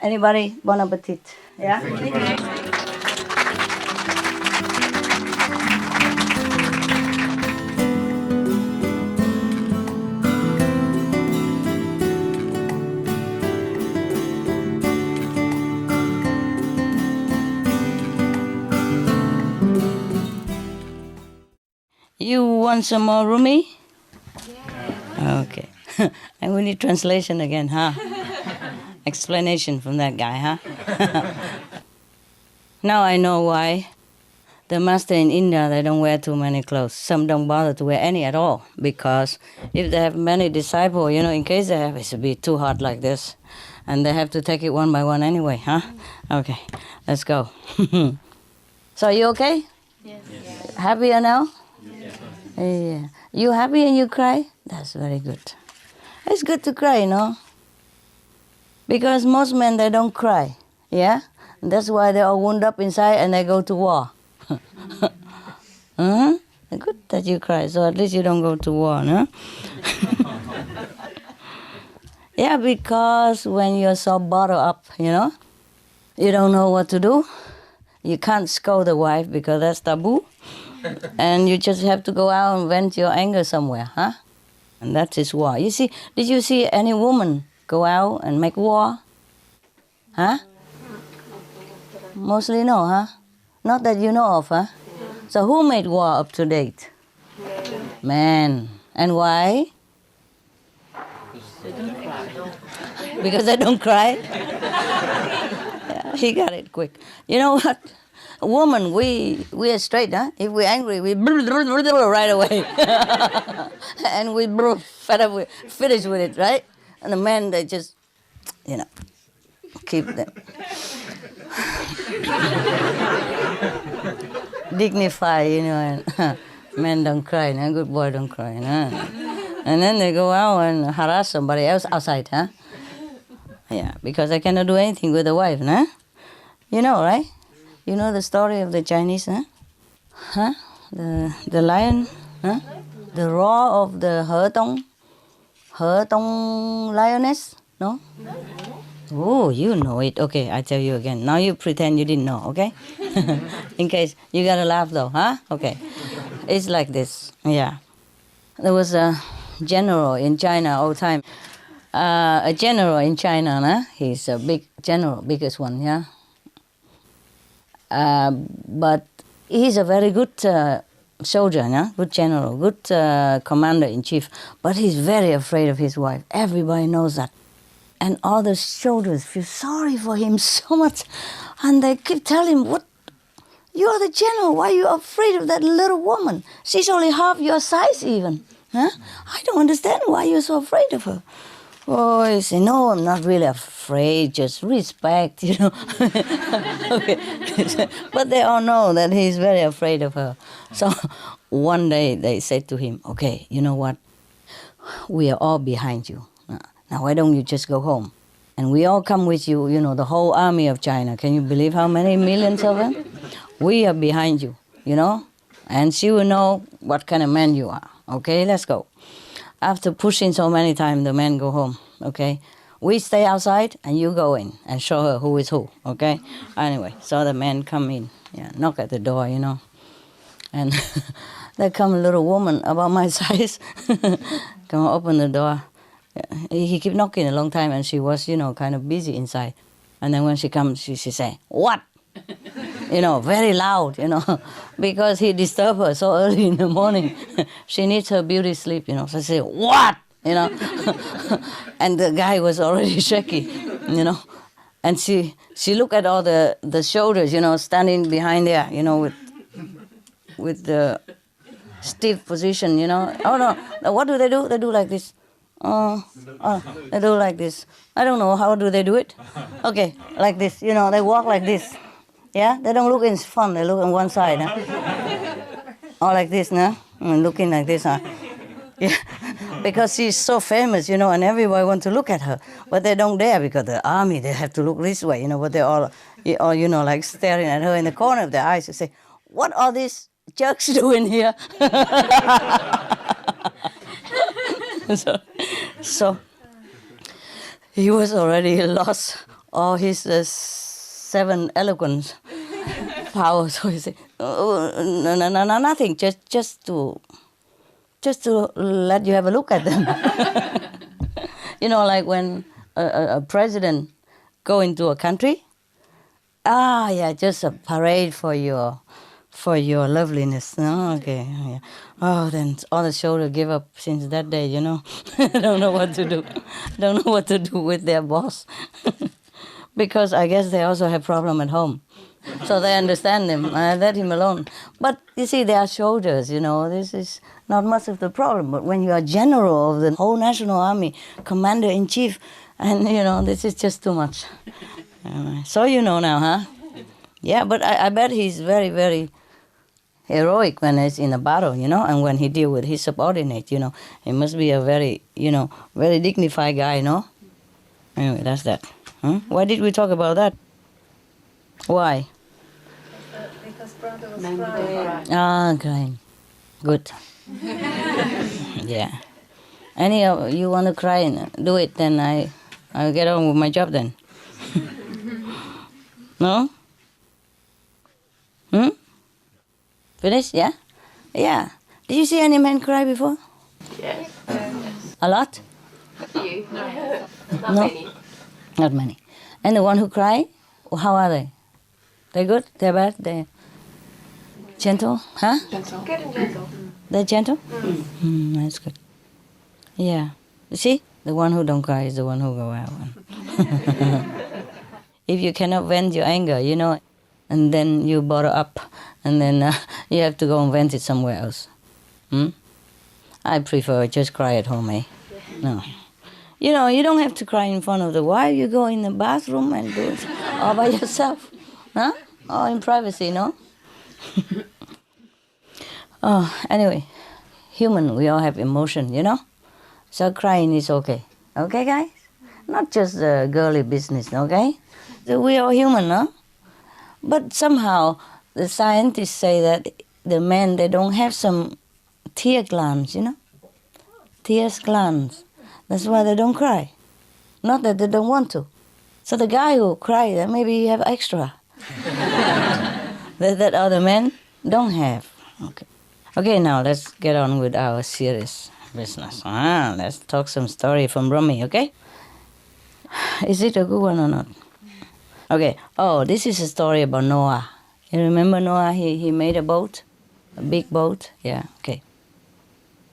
Anybody? Bon appetit. Yeah? You want some more Rumi? Yeah. Okay. And we need translation again, huh? Explanation from that guy, huh? Now I know why the master in India, they don't wear too many clothes. Some don't bother to wear any at all, because if they have many disciples, you know, in case they have, it would be too hot like this. And they have to take it one by one anyway, huh? Okay, let's go. So you okay? Yes. Happier now? Yeah. You happy and you cry? That's very good. It's good to cry, you know. Because most men, they don't cry. Yeah? And that's why they're all wound up inside and they go to war. Good that you cry, so at least you don't go to war, no? Yeah, because when you're so bottled up, you know, you don't know what to do. You can't scold the wife because that's taboo. And you just have to go out and vent your anger somewhere, huh? And that is war. You see, did you see any woman go out and make war? Huh? Mostly no, huh? Not that you know of, huh? So who made war up to date? Men. And why? Because they don't cry. Yeah, he got it quick. You know what? A woman, we are straight, huh? If we're angry, we right away. And we fed up, finish with it, right? And the men, they just, you know, keep them. Dignify, you know, and men don't cry, no? Good boy don't cry, no? And then they go out and harass somebody else outside, huh? Yeah, because I cannot do anything with the wife, no? You know, right? You know the story of the Chinese, huh? Huh? The lion, huh? The roar of the He Tong lioness, no? Oh, you know it. Okay, I tell you again. Now you pretend you didn't know, okay? In case, you gotta laugh though, huh? Okay. It's like this, yeah. There was a general in China all time. A general in China, huh? He's a big general, biggest one, yeah? But he's a very good soldier, yeah? Good general, good commander-in-chief. But he's very afraid of his wife. Everybody knows that. And all the soldiers feel sorry for him so much. And they keep telling him, "What? You're the general. Why are you afraid of that little woman? She's only half your size even. Huh? I don't understand why you're so afraid of her." Oh, he said, "No, I'm not really afraid, just respect, you know." Okay. But they all know that he's very afraid of her. So one day they said to him, "Okay, you know what? We are all behind you. Now why don't you just go home? And we all come with you, you know, the whole army of China. Can you believe how many millions of them? We are behind you, you know? And she will know what kind of man you are. Okay, let's go." After pushing so many times, the men go home, okay? We stay outside and you go in and show her who is who, okay? Anyway, so the men come in, Yeah, knock at the door, And there come a little woman about my size, come open the door. He kept knocking a long time, and she was, kind of busy inside. And then when she comes, she say, "What?" Very loud, because he disturbed her so early in the morning. She needs her beauty sleep, So she say, "What?" And the guy was already shaky, And she looked at all the shoulders, standing behind there, with the stiff position, Oh no, what do? They do like this. They do like this. I don't know, how do they do it? Okay, like this, they walk like this. Yeah, they don't look in front, they look on one side. Huh? Or like this, no? Looking like this, huh? Yeah, because she's so famous, and everybody wants to look at her. But they don't dare because the army, they have to look this way, but they're all like staring at her in the corner of their eyes and say, "What are these jerks doing here?" So he was already lost all his 7 eloquence power. So he said, no, nothing, just to let you have a look at them. Like when a president go into a country, just a parade for your loveliness. No, okay, yeah. Oh, then all the shoulder give up since that day. Don't know what to do. Don't know what to do with their boss, because I guess they also have problem at home. So they understand him. I let him alone. But you see, their shoulders. This is not much of the problem. But when you are general of the whole national army, commander in chief, and this is just too much. So now, huh? Yeah, but I bet he's very, very heroic when he's in a battle, and when he deal with his subordinate, he must be a very, very dignified guy, no? Anyway, that's that. Why did we talk about that? Why? Because brother was crying. Crying. Good. Yeah. Any of you want to cry and do it, then I'll get on with my job then. No? Finish? Yeah? Yeah. Did you see any men cry before? Yes. A lot? A few. No. Not No? many. Not many. And the one who cry, how are they? They're good? They're bad? They're gentle? Huh? Gentle. Good and gentle. They're gentle? That's good. Yeah. You see? The one who don't cry is the one who go out. If you cannot vent your anger, and then you bottle up, and then you have to go and vent it somewhere else. I prefer just cry at home, eh? No. You don't have to cry in front of the wife. You go in the bathroom and do it all by yourself. Huh? Or in privacy, no? Anyway, human, we all have emotion, So crying is okay. Okay, guys? Not just the girly business, okay? So we are human, no? But somehow the scientists say that the men, they don't have some tear glands, Tears glands. That's why they don't cry. Not that they don't want to. So the guy who cries, maybe he have extra. that other men don't have. Okay, now let's get on with our serious business. Let's talk some story from Rumi, okay? Is it a good one or not? Okay. Oh, this is a story about Noah. You remember Noah? He made a boat, a big boat. Yeah. Okay.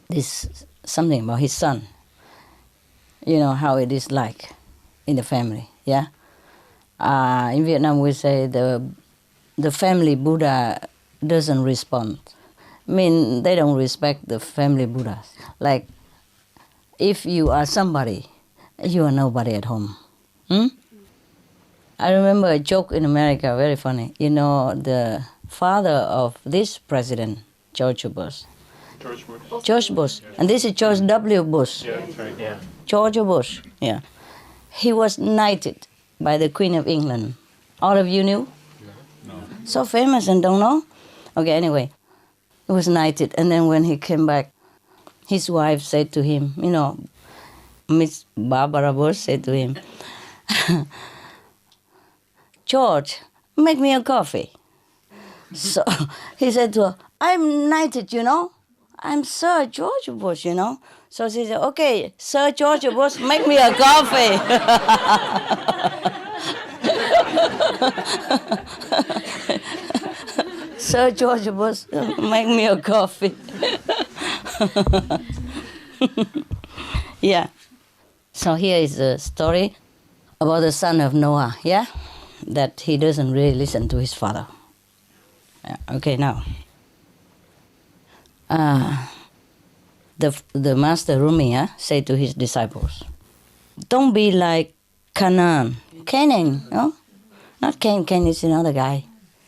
This something about his son. How it is like in the family. Yeah. In Vietnam, we say the family Buddha doesn't respond. They don't respect the family Buddhas. Like, if you are somebody, you are nobody at home. I remember a joke in America, very funny. The father of this president, George Bush. George Bush. And this is George W. Bush. Yeah, that's right, yeah. George Bush, yeah. He was knighted by the Queen of England. All of you knew? No. So famous and don't know? Okay, anyway. He was knighted. And then when he came back, his wife said to him, Miss Barbara Bush said to him, "George, make me a coffee." So he said to her, I'm knighted, I'm Sir George Bush, So she said, okay, Sir George Bush, make me a coffee. Sir George Bush, make me a coffee. Yeah. So here is the story about the son of Noah, yeah? That he doesn't really listen to his father. Yeah, okay, now. The Master Rumi said to his disciples, don't be like Canaan. Canaan, no? Not Cain. Cain is another guy.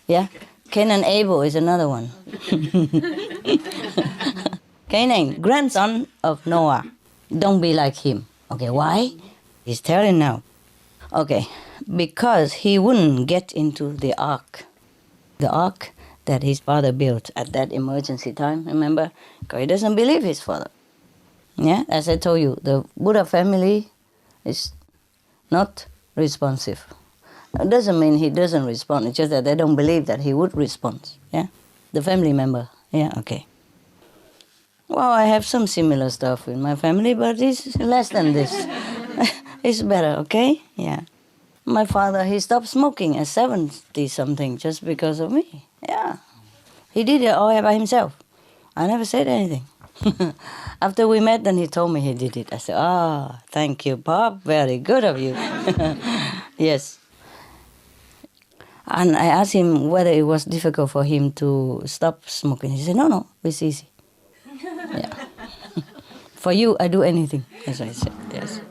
Yeah? Cain and Abel is another one. Canaan, grandson of Noah. Don't be like him. Okay, why? He's telling now. Okay, because he wouldn't get into the ark. The ark that his father built at that emergency time, remember? Because he doesn't believe his father. Yeah, as I told you, the Buddha family is not responsive. It doesn't mean he doesn't respond, it's just that they don't believe that he would respond. Yeah, the family member. Yeah, okay. Well, I have some similar stuff in my family, but it's less than this. It's better, okay? Yeah. My father, he stopped smoking at 70-something just because of me. Yeah. He did it all by himself. I never said anything. After we met, then he told me he did it. I said, thank you, Bob. Very good of you. Yes. And I asked him whether it was difficult for him to stop smoking. He said, no, it's easy. Yeah. For you, I do anything, as I said. Yes.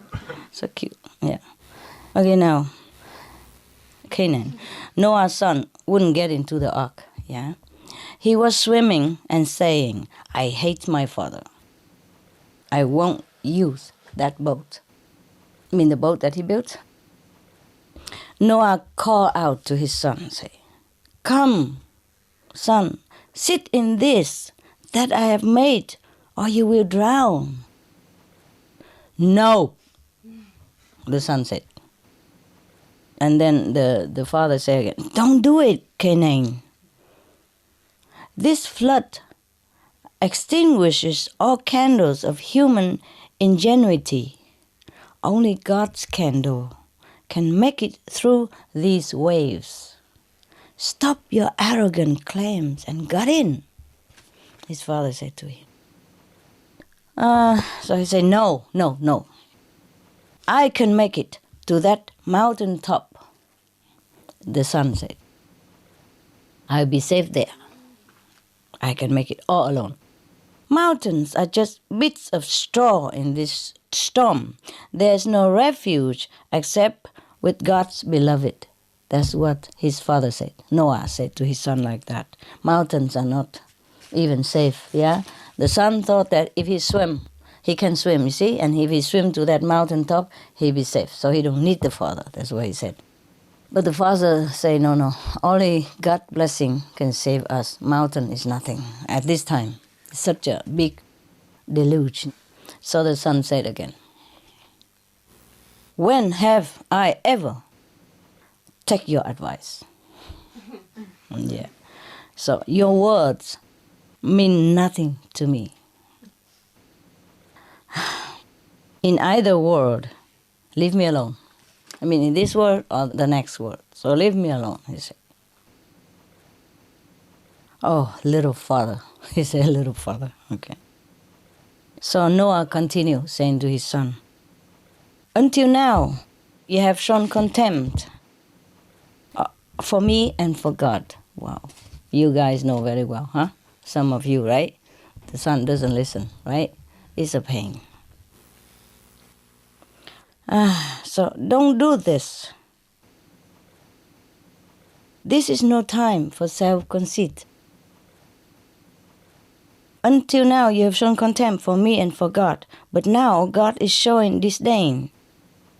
So cute. Yeah. Okay, now, Canaan. Noah's son wouldn't get into the ark. Yeah. He was swimming and saying, I hate my father. I won't use that boat. I mean the boat that he built. Noah called out to his son, say, come, son, sit in this that I have made, or you will drown. No, the son said. And then the father said again, don't do it, Canaan. This flood extinguishes all candles of human ingenuity. Only God's candle can make it through these waves. Stop your arrogant claims and get in, his father said to him. So he said, no. I can make it to that mountain top, the son said. I'll be safe there. I can make it all alone. Mountains are just bits of straw in this storm. There's no refuge except with God's beloved. That's what his father said. Noah said to his son like that. Mountains are not even safe, yeah? The son thought that if he swim, he can swim, you see? And if he swim to that mountain top, he'll be safe. So he don't need the father. That's what he said. But the father said, no. Only God's blessing can save us. Mountain is nothing at this time. It's such a big deluge. So the son said again, when have I ever take your advice? Yeah. So your words mean nothing to me. In either world, leave me alone. I mean, in this world or the next world. So leave me alone, he said. Oh, little father. He said, little father. Okay. So Noah continued, saying to his son, until now, you have shown contempt for me and for God. Wow. You guys know very well, huh? Some of you, right? The son doesn't listen, right? It's a pain. So don't do this. This is no time for self-conceit. Until now you have shown contempt for me and for God, but now God is showing disdain.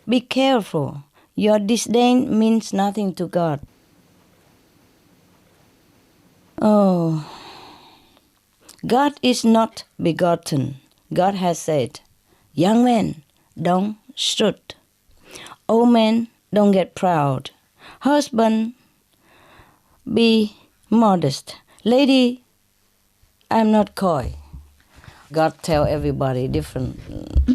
Be careful. Your disdain means nothing to God. Oh, God is not begotten. God has said, young men, don't shoot. Old men, don't get proud. Husband, be modest. Lady, I'm not coy. God tell everybody different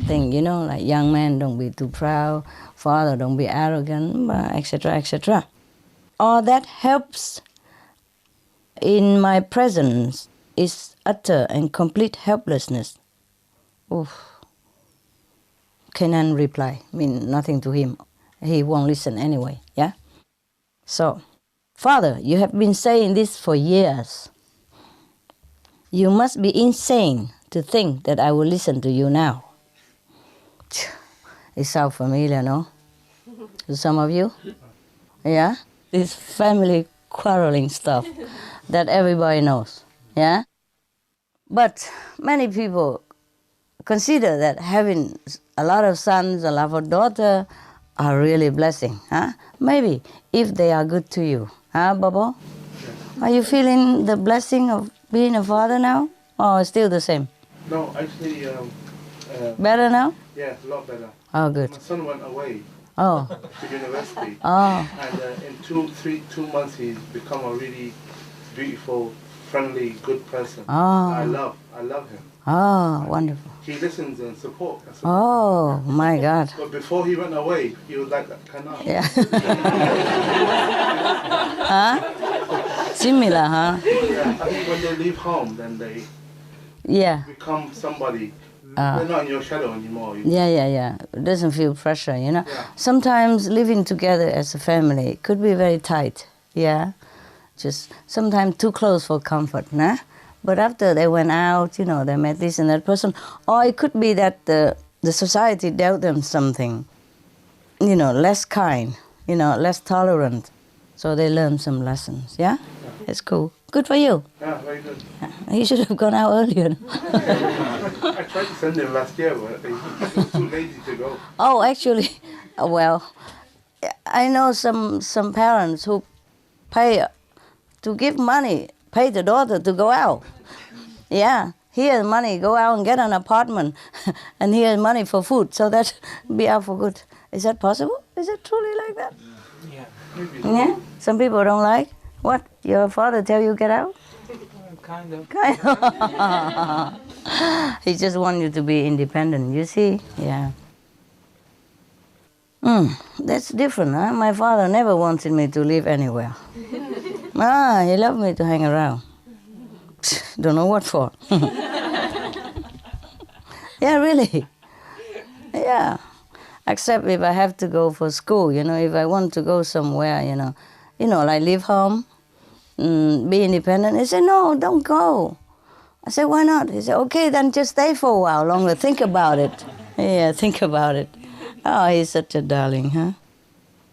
thing, like young man, don't be too proud, father, don't be arrogant, etc., etc. All that helps in my presence is utter and complete helplessness. Oof. Canaan reply, mean nothing to him. He won't listen anyway, yeah? So, Father, you have been saying this for years. You must be insane to think that I will listen to you now. It sounds familiar, no? To some of you? Yeah? This family quarreling stuff that everybody knows, yeah? But many people consider that having a lot of sons, a lot of daughters are really a blessing, huh? Maybe, if they are good to you. Huh, Bobo? Are you feeling the blessing of being a father now? Or still the same? No, actually... better now? Yeah, a lot better. Oh, good. My son went away Oh. to university. Oh. And in 2 months he's become a really beautiful, friendly, good person. Oh. I love him. Oh, wonderful. He listens and supports. Oh, my God. But before he went away, he was like that canal. Yeah. Huh? Similar, huh? Yeah, I think when they leave home, then they become somebody. They're not in your shadow anymore. Yeah. It doesn't feel pressure, Yeah. Sometimes living together as a family could be very tight, yeah? Just sometimes too close for comfort, nah? But after they went out, they met this and that person. Or it could be that the society dealt them something, less kind, less tolerant. So they learned some lessons, yeah? It's cool. Good for you. Yeah, very good. Yeah. You should have gone out earlier. I tried to send him last year, but he was too lazy to go. Oh, actually, well, I know some parents who pay to give money, pay the daughter to go out. Yeah, here's money, go out and get an apartment, and here's money for food, so that be out for good. Is that possible? Is it truly like that? Yeah. Maybe. Yeah? Some people don't like? What? Your father tell you get out? Kind of. Kind of. He just wants you to be independent, you see? Yeah. That's different, huh? My father never wanted me to live anywhere. He loved me to hang around. Don't know what for. Yeah, really. Yeah. Except if I have to go for school, if I want to go somewhere, like leave home, be independent. He said, no, don't go. I said, why not? He said, okay, then just stay for a while longer. Think about it. Yeah, think about it. Oh, he's such a darling, huh?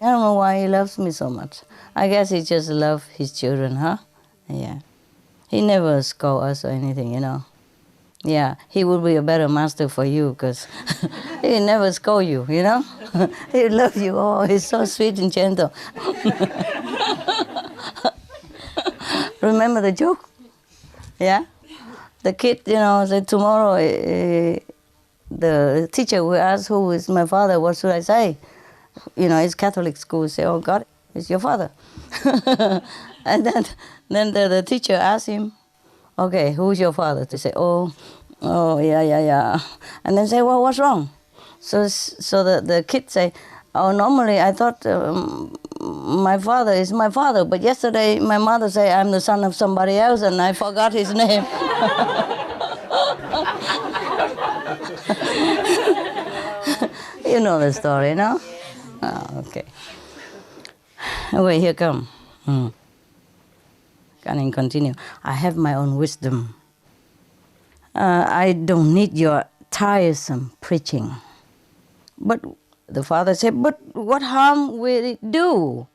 I don't know why he loves me so much. I guess he just loves his children, huh? Yeah. He never scold us or anything, Yeah, he would be a better master for you because he never scold you, He love you. Oh, he's so sweet and gentle. Remember the joke? Yeah? The kid, said tomorrow the teacher will ask who is my father, what should I say? It's Catholic school, say, oh God, it's your father. And then the teacher asked him, okay, who's your father? To say, oh, yeah. And then say, well, what's wrong? So the kid say, oh, normally I thought my father is my father, but yesterday my mother said I'm the son of somebody else and I forgot his name. You know the story, no? Oh, okay. Wait, here come. Can continue. I have my own wisdom. I don't need your tiresome preaching. But the father said, but what harm will it do,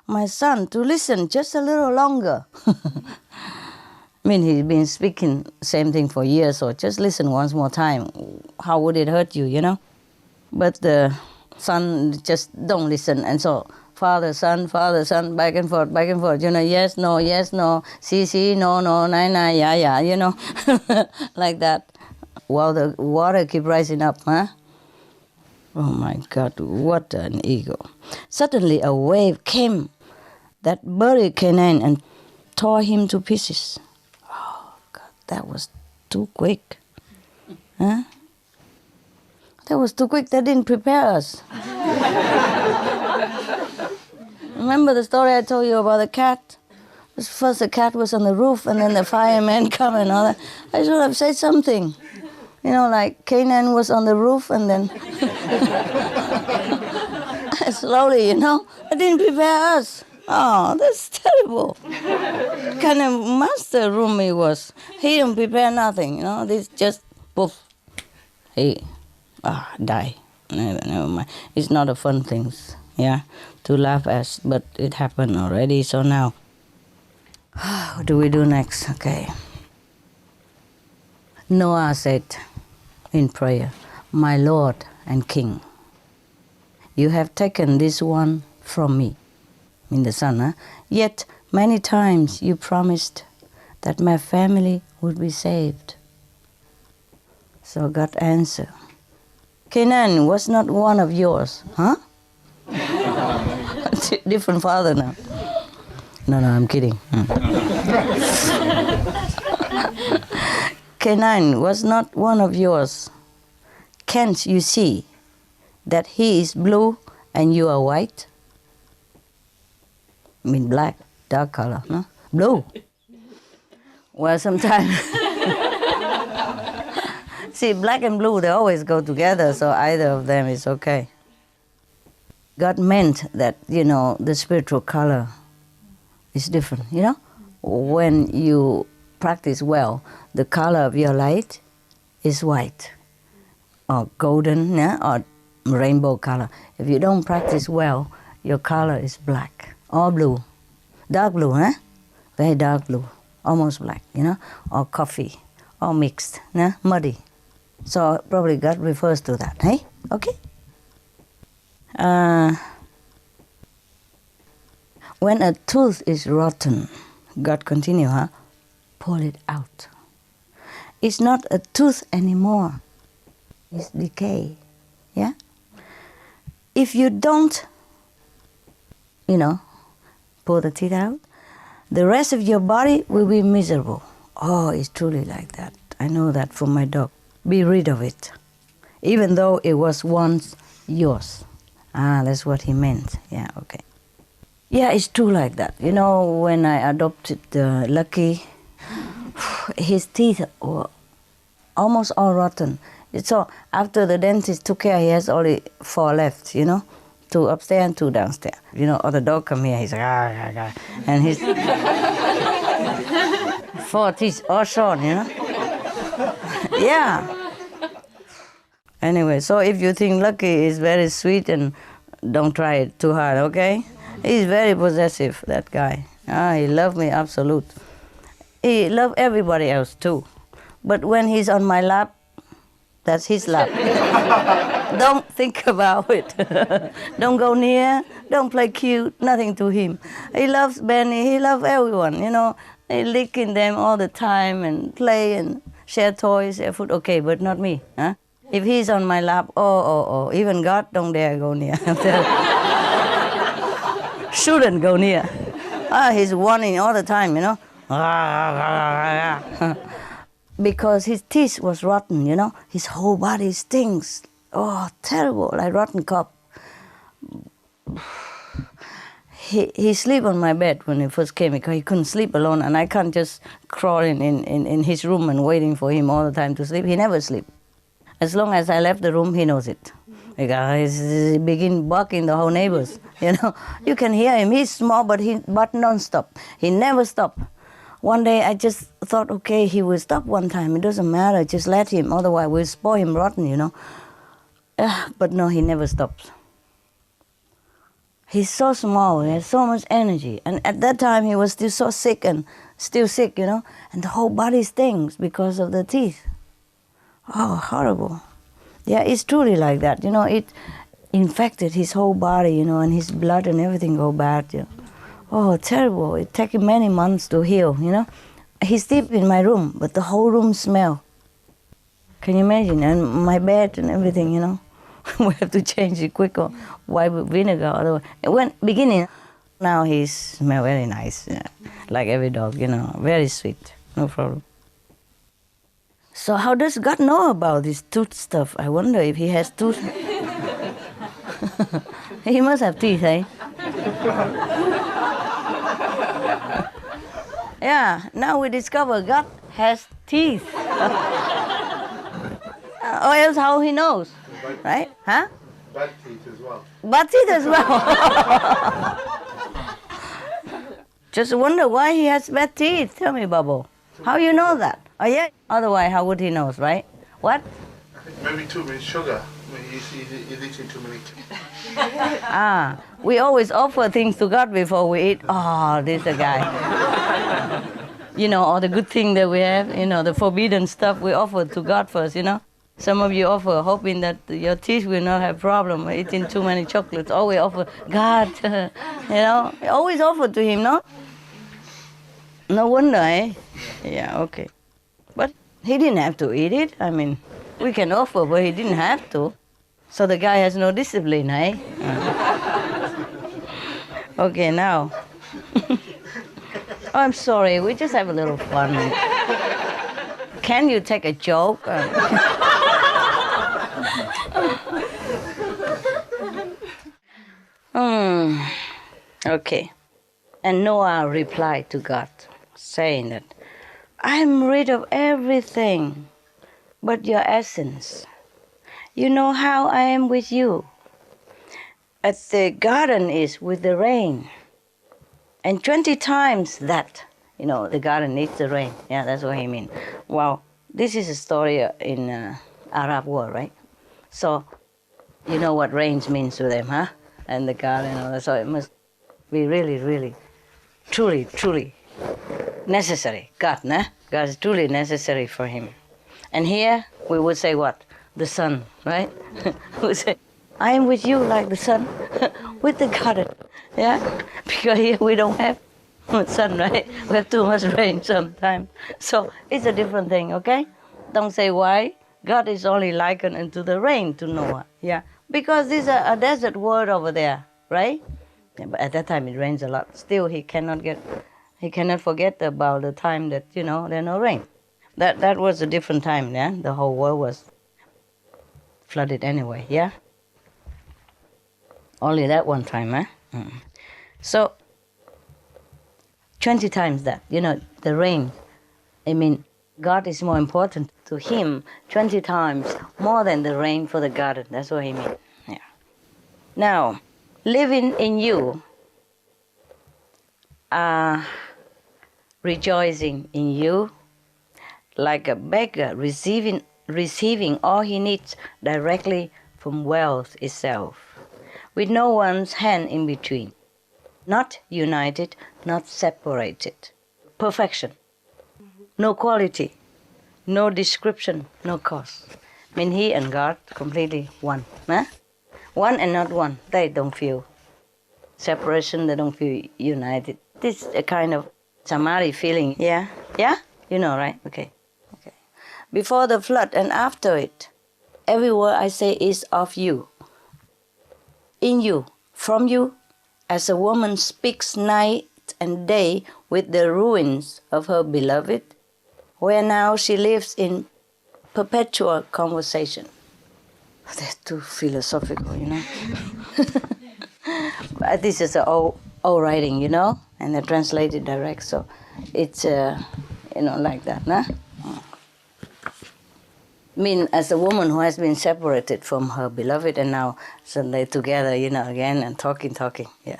my son, to listen just a little longer? He's been speaking same thing for years, so just listen once more time. How would it hurt you, But the son just don't listen, and so father, son, back and forth, yes, no, see, no, nine, yeah, like that. While the water keep rising up, huh? Oh my God, what an ego. Suddenly a wave came that buried Canaan and tore him to pieces. Oh, God, that was too quick. Huh? That was too quick. They didn't prepare us. Remember the story I told you about the cat? First the cat was on the roof, and then the fireman come and all that. I should have said something. You know, like Canaan was on the roof, and then slowly, you know. They didn't prepare us. Oh, that's terrible. Kind of Master Rumi was. He didn't prepare nothing, you know. This just poof. He die. Never mind. It's not a fun thing, yeah, to laugh at, but it happened already. So now, what do we do next? Okay. Noah said in prayer, "My Lord and King, you have taken this one from me," in the son, huh? "Yet many times you promised that my family would be saved." So God answered, "Canaan was not one of yours," huh? Different father now. No, I'm kidding. "Canaan was not one of yours. Can't you see that he is blue and you are white?" I mean black, dark color, no? Blue. Well, sometimes... See, black and blue, they always go together, so either of them is okay. God meant that, you know, the spiritual color is different, you know? When you practice well, the color of your light is white or golden, yeah, or rainbow color. If you don't practice well, your color is black or blue. Dark blue, huh? Very dark blue, almost black, you know, or coffee, or mixed, yeah? Muddy. So probably God refers to that, hey? Okay? When a tooth is rotten, God continue, huh? Pull it out. It's not a tooth anymore. It's decay, yeah? If you don't, you know, pull the teeth out, the rest of your body will be miserable. Oh, it's truly like that. I know that from my dog. Be rid of it, even though it was once yours. That's what he meant. Yeah, okay. Yeah, it's true like that. You know, when I adopted Lucky, his teeth were almost all rotten. So after the dentist took care, he has only 4 left, you know, 2 upstairs and 2 downstairs. You know, other dog come here, he's like, and his 4 teeth all short, you know. Yeah. Anyway, so if you think Lucky is very sweet, and don't try it too hard, okay? He's very possessive, that guy. He loved me absolute. He loved everybody else too. But when he's on my lap, that's his lap. Don't think about it. Don't go near, don't play cute, nothing to him. He loves Benny, he loves everyone, you know. He licking them all the time and play and share toys, share food, okay, but not me, huh? If he's on my lap, oh, even God don't dare go near. Shouldn't go near. He's warning all the time, you know. Because his teeth was rotten, you know. His whole body stinks. Oh, terrible, like rotten cop. He sleep on my bed when he first came because he couldn't sleep alone, and I can't just crawl in his room and waiting for him all the time to sleep. He never sleep. As long as I left the room, he knows it. He begin barking the whole neighbors. You know, you can hear him. He's small, but non-stop. He never stop. One day I just thought, okay, he will stop one time. It doesn't matter. Just let him. Otherwise, we'll spoil him rotten. You know. But no, he never stops. He's so small. He has so much energy. And at that time, he was still so sick and still sick. You know, and the whole body stings because of the teeth. Oh, horrible. Yeah, it's truly like that. You know, it infected his whole body, you know, and his blood and everything go bad. You know. Oh, terrible. It took him many months to heal, you know. He sleep in my room, but the whole room smell. Can you imagine? And my bed and everything, you know. We have to change it quick or wipe with vinegar. Otherwise. When beginning, Now he smells very nice, yeah. Like every dog, very sweet, no problem. So how does God know about this tooth stuff? I wonder if he has tooth. He must have teeth, eh? Yeah, now we discover God has teeth. Or else how he knows, right? Huh? Bad teeth as well. Bad teeth as well. Just wonder why he has bad teeth. Tell me, Bubble. How you know that? Oh yeah. Otherwise, how would he know, right? What? Maybe too much sugar. He's eating too many. We always offer things to God before we eat. Oh, this a guy. All the good things that we have, the forbidden stuff we offer to God first, Some of you offer hoping that your teeth will not have problem eating too many chocolates. Always offer, God, always offer to him, no? No wonder, eh? Yeah, okay. But he didn't have to eat it. I mean, we can offer, but he didn't have to. So the guy has no discipline, eh? Okay, now. Oh, I'm sorry, we just have a little fun. Can you take a joke? Okay. And Noah replied to God, saying that, I'm rid of everything but your essence. You know how I am with you. As the garden is with the rain. And 20 times that, the garden needs the rain. Yeah, that's what he means. Wow, this is a story in Arab world, right? So, you know what rain means to them, huh? And the garden, so it must be really, really, truly, truly necessary. God is truly necessary for him. And here we would say what? The sun, right? We would say, I am with you like the sun with the garden. Yeah? Because here we don't have sun, right? We have too much rain sometimes. So it's a different thing, okay? Don't say why. God is only likened unto the rain to Noah. Yeah? Because there's a desert world over there, right? Yeah, but at that time it rains a lot. Still he cannot forget about the time that, there's no rain. That was a different time, yeah? The whole world was flooded anyway, yeah? Only that one time, huh? So, 20 times that, the rain. I mean, God is more important to him 20 times more than the rain for the garden. That's what he means. Yeah. Now, living in you, rejoicing in you, like a beggar receiving all he needs directly from wealth itself, with no one's hand in between, not united, not separated. Perfection, no quality, no description, no cause. I mean, he and God completely one. Huh? One and not one. They don't feel separation, they don't feel united. This is a kind of samadhi feeling. Yeah? Yeah? You know, right? Okay. Before the flood and after it, every word I say is of you, in you, from you, as a woman speaks night and day with the ruins of her beloved, where now she lives in perpetual conversation. That's too philosophical, But this is an old writing, and they translated direct, so it's, like that, nah? I mean, as a woman who has been separated from her beloved and now suddenly together, again and talking, yeah.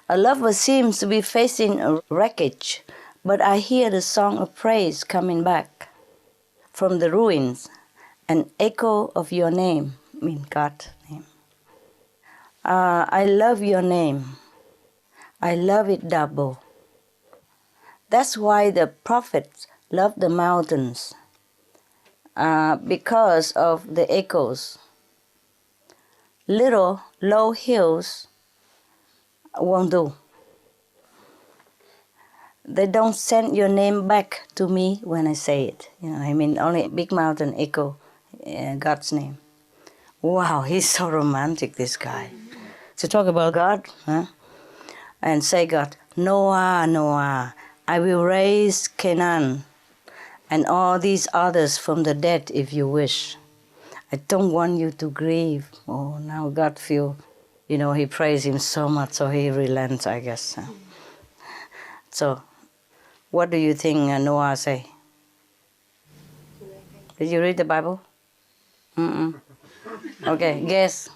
A lover seems to be facing a wreckage, but I hear the song of praise coming back from the ruins, an echo of your name, I mean God's name. I love your name. I love it double. That's why the prophets love the mountains. Because of the echoes. Little low hills won't do. They don't send your name back to me when I say it. Only a big mountain echo God's name. Wow, he's so romantic, this guy. To talk about God, huh? and say God, Noah, Noah, I will raise Canaan and all these others from the dead if you wish. I don't want you to grieve. Oh, now God feel, he praised him so much, so he relents, I guess. So, what do you think Noah say? Did you read the Bible? Okay, guess.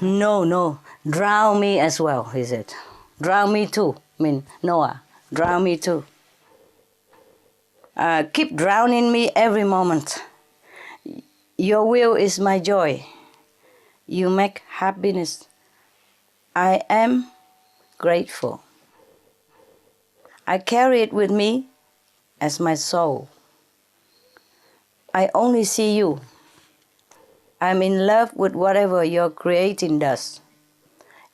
No. Drown me as well, he said. Drown me too. Noah, drown me too. Keep drowning me every moment. Your will is my joy. You make happiness. I am grateful. I carry it with me as my soul. I only see you. I'm in love with whatever your creating does.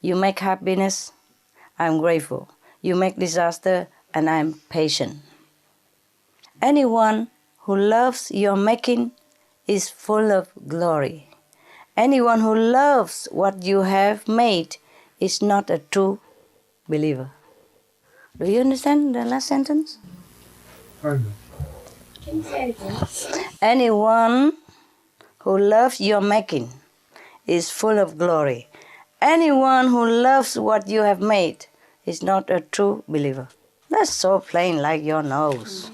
You make happiness, I'm grateful. You make disaster, and I'm patient. Anyone who loves your making is full of glory. Anyone who loves what you have made is not a true believer. Do you understand the last sentence? Pardon. Can you say it again? Anyone who loves your making is full of glory. Anyone who loves what you have made is not a true believer. That's so plain like your nose.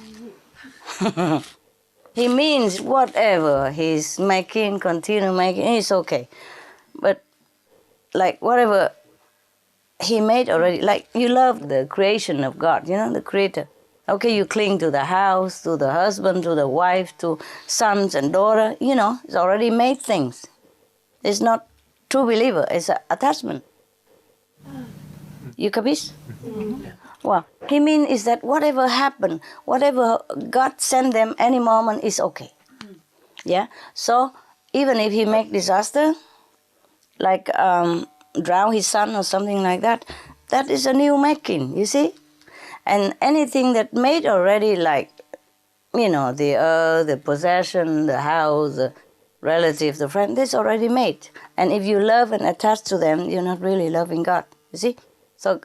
He means whatever he's making, continue making, it's okay. But like whatever he made already, like you love the creation of God, the creator. Okay, you cling to the house, to the husband, to the wife, to sons and daughter, it's already made things. It's not true believer, it's an attachment. You capish? Well, he means is that whatever happened, whatever God sent them any moment is okay. Yeah? So even if he make disaster, like drown his son or something like that, that is a new making, you see? And anything that made already, like, the earth, the possession, the house, the relative, the friend, that's already made. And if you love and attach to them, you're not really loving God, you see? So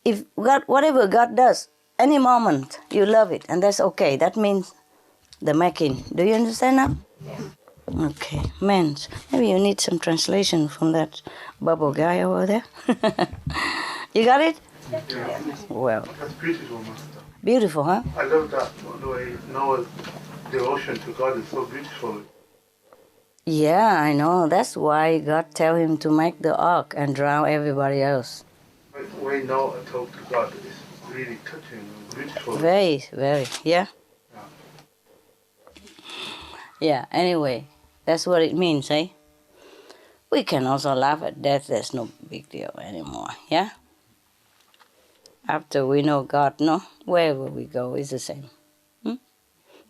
if God, whatever God does, any moment, you love it, and that's okay. That means the making. Do you understand now? Yeah. Okay, man, maybe you need some translation from that bubble guy over there. You got it? Yeah. Well. That's beautiful, Master. Beautiful, huh? I love that, the way Noah's devotion to God is so beautiful. Yeah, I know. That's why God tell him to make the ark and drown everybody else. The way Noah talked to God is really touching and beautiful. Very, very, yeah? Yeah, anyway, that's what it means, eh? We can also laugh at death. There's no big deal anymore, yeah? After we know God, no? Wherever we go is the same.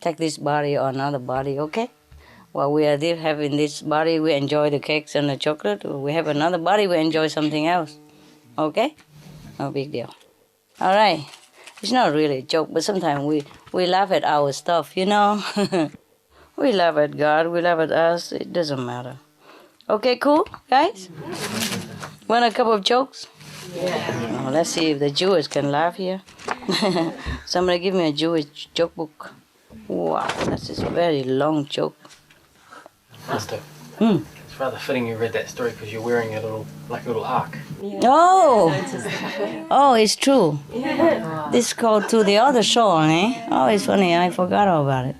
Take this body or another body, okay? While we are there having this body, we enjoy the cakes and the chocolate. We have another body, we enjoy something else. Okay? No big deal. All right. It's not really a joke, but sometimes we laugh at our stuff, We laugh at God, we laugh at us. It doesn't matter. Okay, cool, guys? Want a couple of jokes? Yeah. Let's see if the Jewish can laugh here. Somebody give me a Jewish joke book. Wow, that's a very long joke. Master, it's rather fitting you read that story because you're wearing a little ark. Yeah. Oh, it's true. Yeah. This called To the Other Shore, eh? Oh, it's funny, I forgot all about it.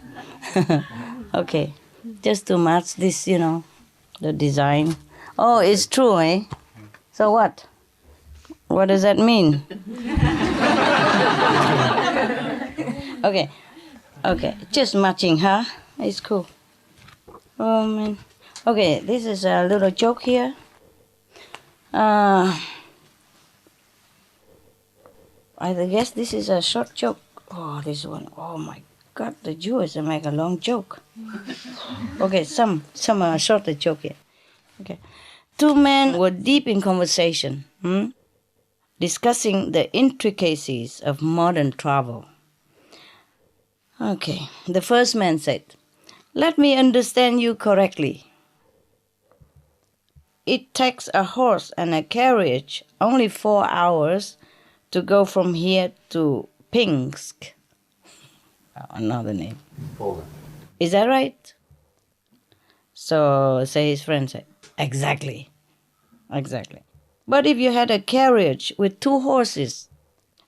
Okay, just to match this, the design. Oh, it's true, eh? So what? What does that mean? Okay, just matching, huh? It's cool. Oh, man. Okay, this is a little joke here. I guess this is a short joke. Oh, this one. Oh, my God, the Jews make a long joke. Okay, some shorter joke here. Okay. Two men were deep in conversation, discussing the intricacies of modern travel. Okay, the first man said, "Let me understand you correctly. it takes a horse and a carriage only 4 hours to go from here to Pinsk. Another name. Poland. Is that right? So, say his friend said, exactly. But if you had a carriage with 2 horses,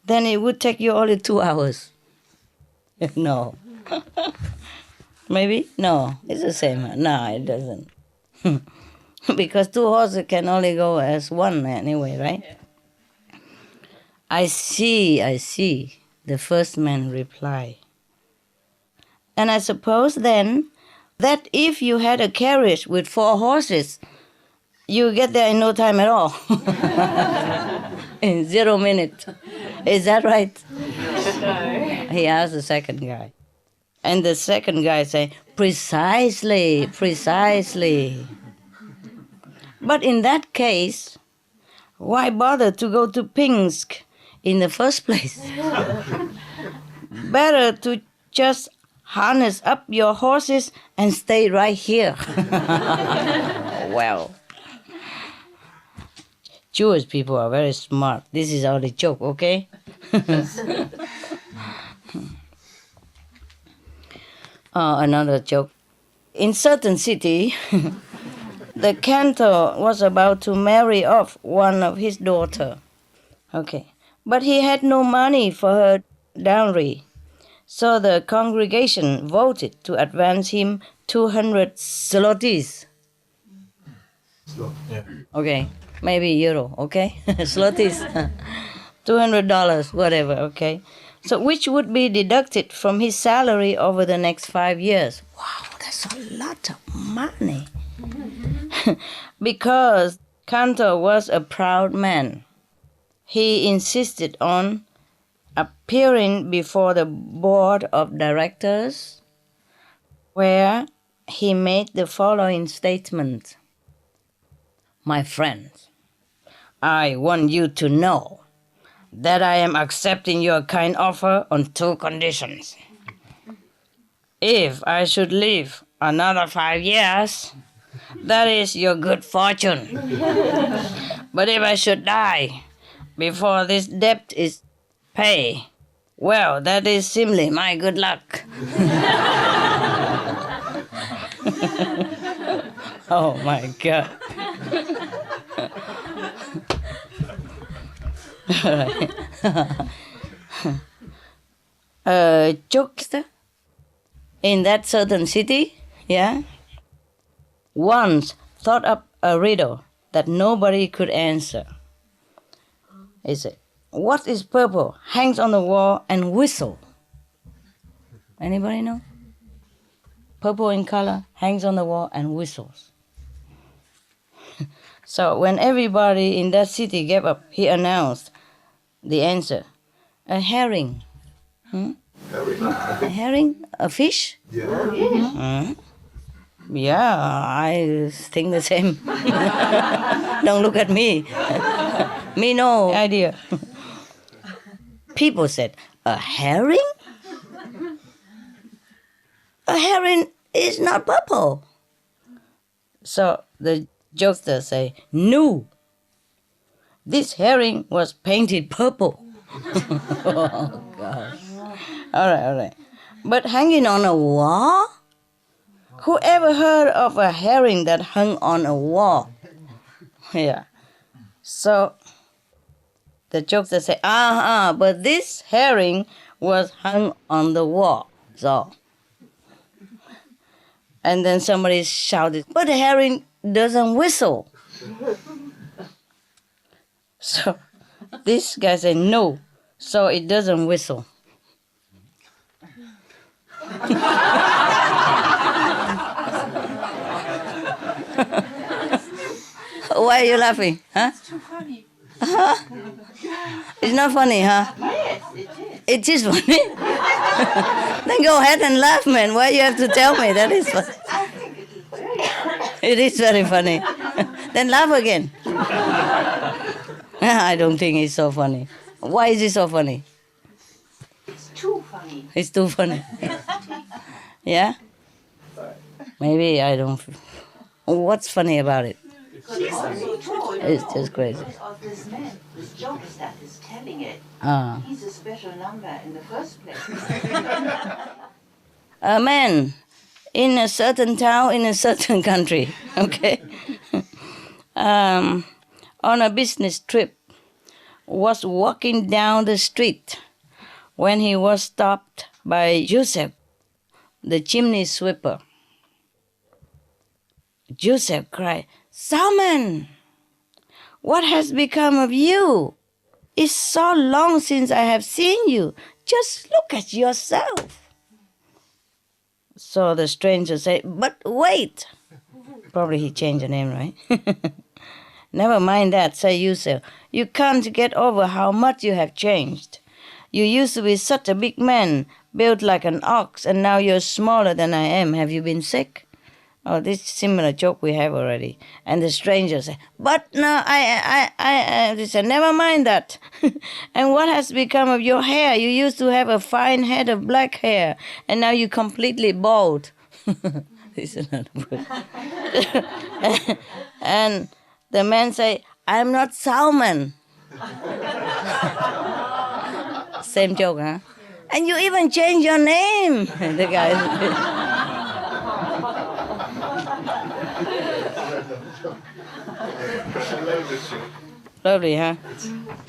then it would take you only 2 hours. No. Maybe? No, it's the same. No, it doesn't. Because 2 horses can only go as one anyway, right? I see, the first man replied. And I suppose then that if you had a carriage with 4 horses, you get there in no time at all. In 0 minutes. Is that right? No. He asked the second guy. And the second guy said, precisely. But in that case, why bother to go to Pinsk in the first place? Better to just harness up your horses and stay right here. Well, Jewish people are very smart. This is only a joke, okay? Another joke. In certain city, the cantor was about to marry off one of his daughter. Okay. But he had no money for her dowry. So the congregation voted to advance him 200 zlotys. Yeah. Okay. Maybe euro, okay? Zlotys. $200, whatever, okay? So which would be deducted from his salary over the next 5 years. Wow, that's a lot of money. Because Cantor was a proud man, he insisted on appearing before the board of directors, where he made the following statement. My friends, I want you to know that I am accepting your kind offer on 2 conditions. If I should live another 5 years, that is your good fortune. But if I should die before this debt is paid, well, that is simply my good luck. Oh my God. Jokester in that certain city, yeah, once thought up a riddle that nobody could answer. He said, what is purple, hangs on the wall and whistle? Anybody know? Purple in color, hangs on the wall and whistles. So when everybody in that city gave up, he announced the answer. A herring. Herring. A herring? A fish? Yeah. Yeah, I think the same. Don't look at me. Me no idea. People said, a herring? A herring is not purple. So the jokester say, no, this herring was painted purple. Oh, gosh. All right. But hanging on a wall? Who ever heard of a herring that hung on a wall? Yeah. So the jokester say, but this herring was hung on the wall. So, and then somebody shouted, but the herring doesn't whistle. So this guy said, no, so it doesn't whistle. Why are you laughing? Huh? It's too funny. It's not funny, huh? Yes, it is. It is funny. Then go ahead and laugh, man. Why you have to tell me that is funny? I think it is very funny. It is very funny. Then laugh again. I don't think it's so funny. Why is it so funny? It's too funny. It's too funny. Yeah? Maybe I don't... What's funny about it? But also told It's just crazy. of this man, this jokes that is telling it. Ah. He's a special number in the first place. A man in a certain town in a certain country, okay, on a business trip, was walking down the street when he was stopped by Joseph, the chimney sweeper. Joseph cried, "Salmon, what has become of you? It's so long since I have seen you. Just look at yourself." So the stranger said, "But wait." Probably he changed the name, right? "Never mind that," said Yusuf. "You can't get over how much you have changed. You used to be such a big man, built like an ox, and now you're smaller than I am. Have you been sick?" Oh, this similar joke we have already. And the stranger said, "But no, they said, never mind that." "And what has become of your hair? You used to have a fine head of black hair, and now you're completely bald." This is another word. And the man say, "I'm not Salmon." Same joke, huh? "And you even changed your name." The guy. Lovely, huh?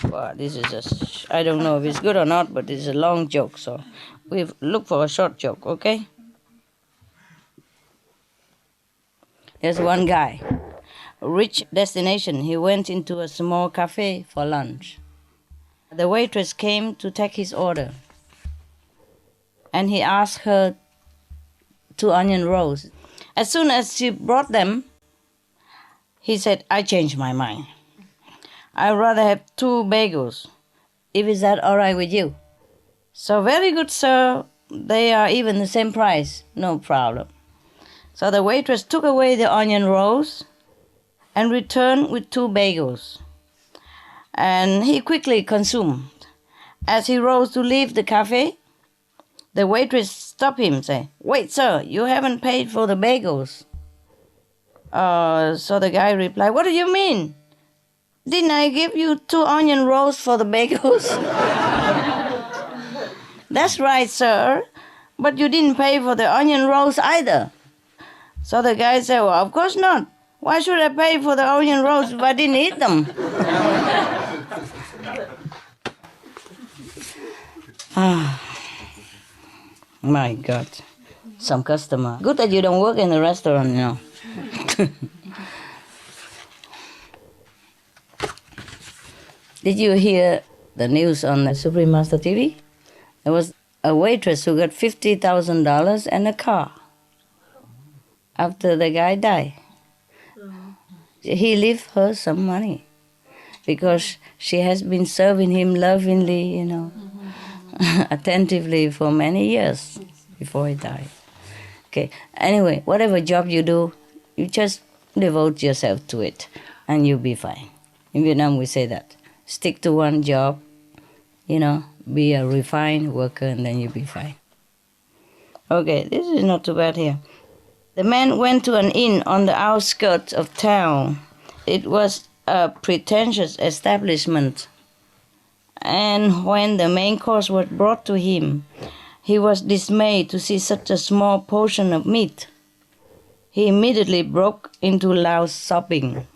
Wow, this is just, I don't know if it's good or not, but it's a long joke, so we've looked for a short joke, okay? There's one guy, rich destination. He went into a small cafe for lunch. The waitress came to take his order, and he asked her 2 onion rolls. As soon as she brought them, he said, "I changed my mind. I'd rather have 2 bagels, if is that all right with you?" "So very good, sir. They are even the same price. No problem." So the waitress took away the onion rolls and returned with 2 bagels. And he quickly consumed. As he rose to leave the cafe, the waitress stopped him, saying, "Wait, sir, you haven't paid for the bagels." So the guy replied, "What do you mean? Didn't I give you 2 onion rolls for the bagels?" "That's right, sir, but you didn't pay for the onion rolls either." So the guy said, "Well, of course not. Why should I pay for the onion rolls if I didn't eat them?" My God. Some customer. Good that you don't work in a restaurant, you know. Did you hear the news on the Supreme Master TV? There was a waitress who got $50,000 and a car after the guy died. He left her some money because she has been serving him lovingly, you know, attentively for many years before he died. Okay. Anyway, whatever job you do, you just devote yourself to it and you'll be fine. In Vietnam, we say that. Stick to one job, you know, be a refined worker and then you'll be fine. Okay, this is not too bad here. The man went to an inn on the outskirts of town. It was a pretentious establishment. And when the main course was brought to him, he was dismayed to see such a small portion of meat. He immediately broke into loud sobbing.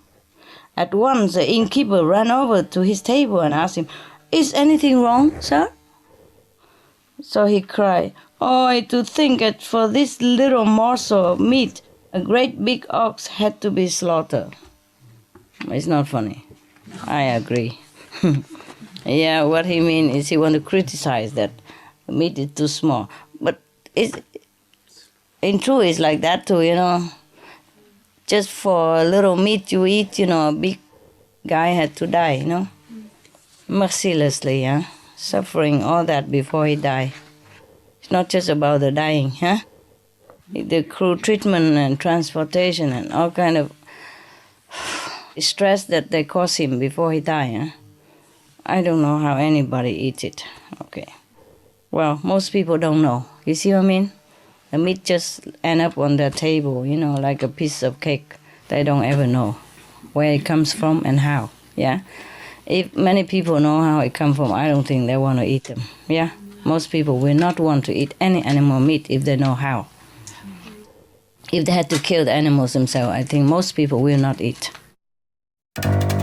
At once, the innkeeper ran over to his table and asked him, "Is anything wrong, sir?" So he cried, "Oh, to think that for this little morsel of meat, a great big ox had to be slaughtered." It's not funny. I agree. Yeah, what he means is he want to criticize that the meat is too small. But in truth, it's like that too, you know. Just for a little meat you eat, you know, a big guy had to die, you know. Mercilessly, yeah. Suffering all that before he died. It's not just about the dying, huh? The cruel treatment and transportation and all kind of stress that they caused him before he died, huh? I don't know how anybody eats it. Okay. Well, most people don't know. You see what I mean? The meat just end up on their table, you know, like a piece of cake. They don't ever know. where it comes from and how. Yeah, if many people know how it comes from, I don't think they want to eat them. Yeah, most people will not want to eat any animal meat if they know how. If they had to kill the animals themselves, I think most people will not eat.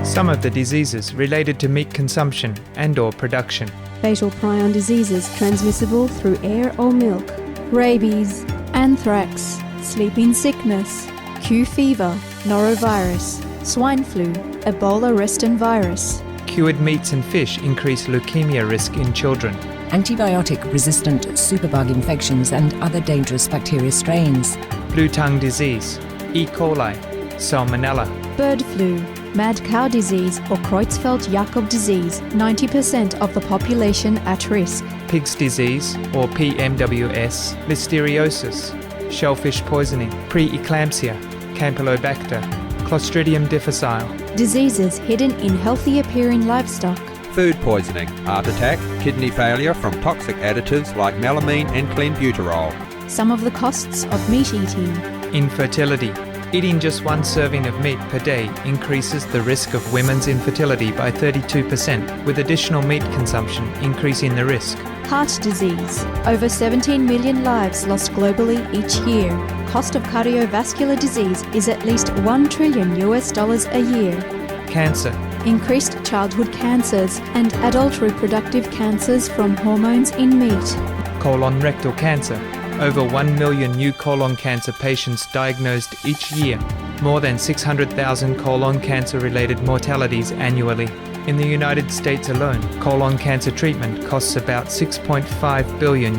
Some of the diseases related to meat consumption and/or production. Fatal prion diseases transmissible through air or milk. Rabies, anthrax, sleeping sickness, Q fever, norovirus, swine flu, Ebola reston virus. Cured meats and fish increase leukemia risk in children. Antibiotic-resistant superbug infections and other dangerous bacteria strains. Blue tongue disease, E. coli, Salmonella. Bird flu, mad cow disease or Creutzfeldt-Jakob disease, 90% of the population at risk. Pig's disease, or PMWS, Listeriosis, shellfish poisoning, preeclampsia, Campylobacter, Clostridium difficile. Diseases hidden in healthy appearing livestock. Food poisoning, heart attack, kidney failure from toxic additives like melamine and clenbuterol. Some of the costs of meat eating. Infertility. Eating just one serving of meat per day increases the risk of women's infertility by 32%, with additional meat consumption increasing the risk. Heart disease. Over 17 million lives lost globally each year. Cost of cardiovascular disease is at least $1 trillion a year. Cancer. Increased childhood cancers and adult reproductive cancers from hormones in meat. Colon rectal cancer. Over 1 million new colon cancer patients diagnosed each year. More than 600,000 colon cancer-related mortalities annually. In the United States alone, colon cancer treatment costs about $6.5 billion.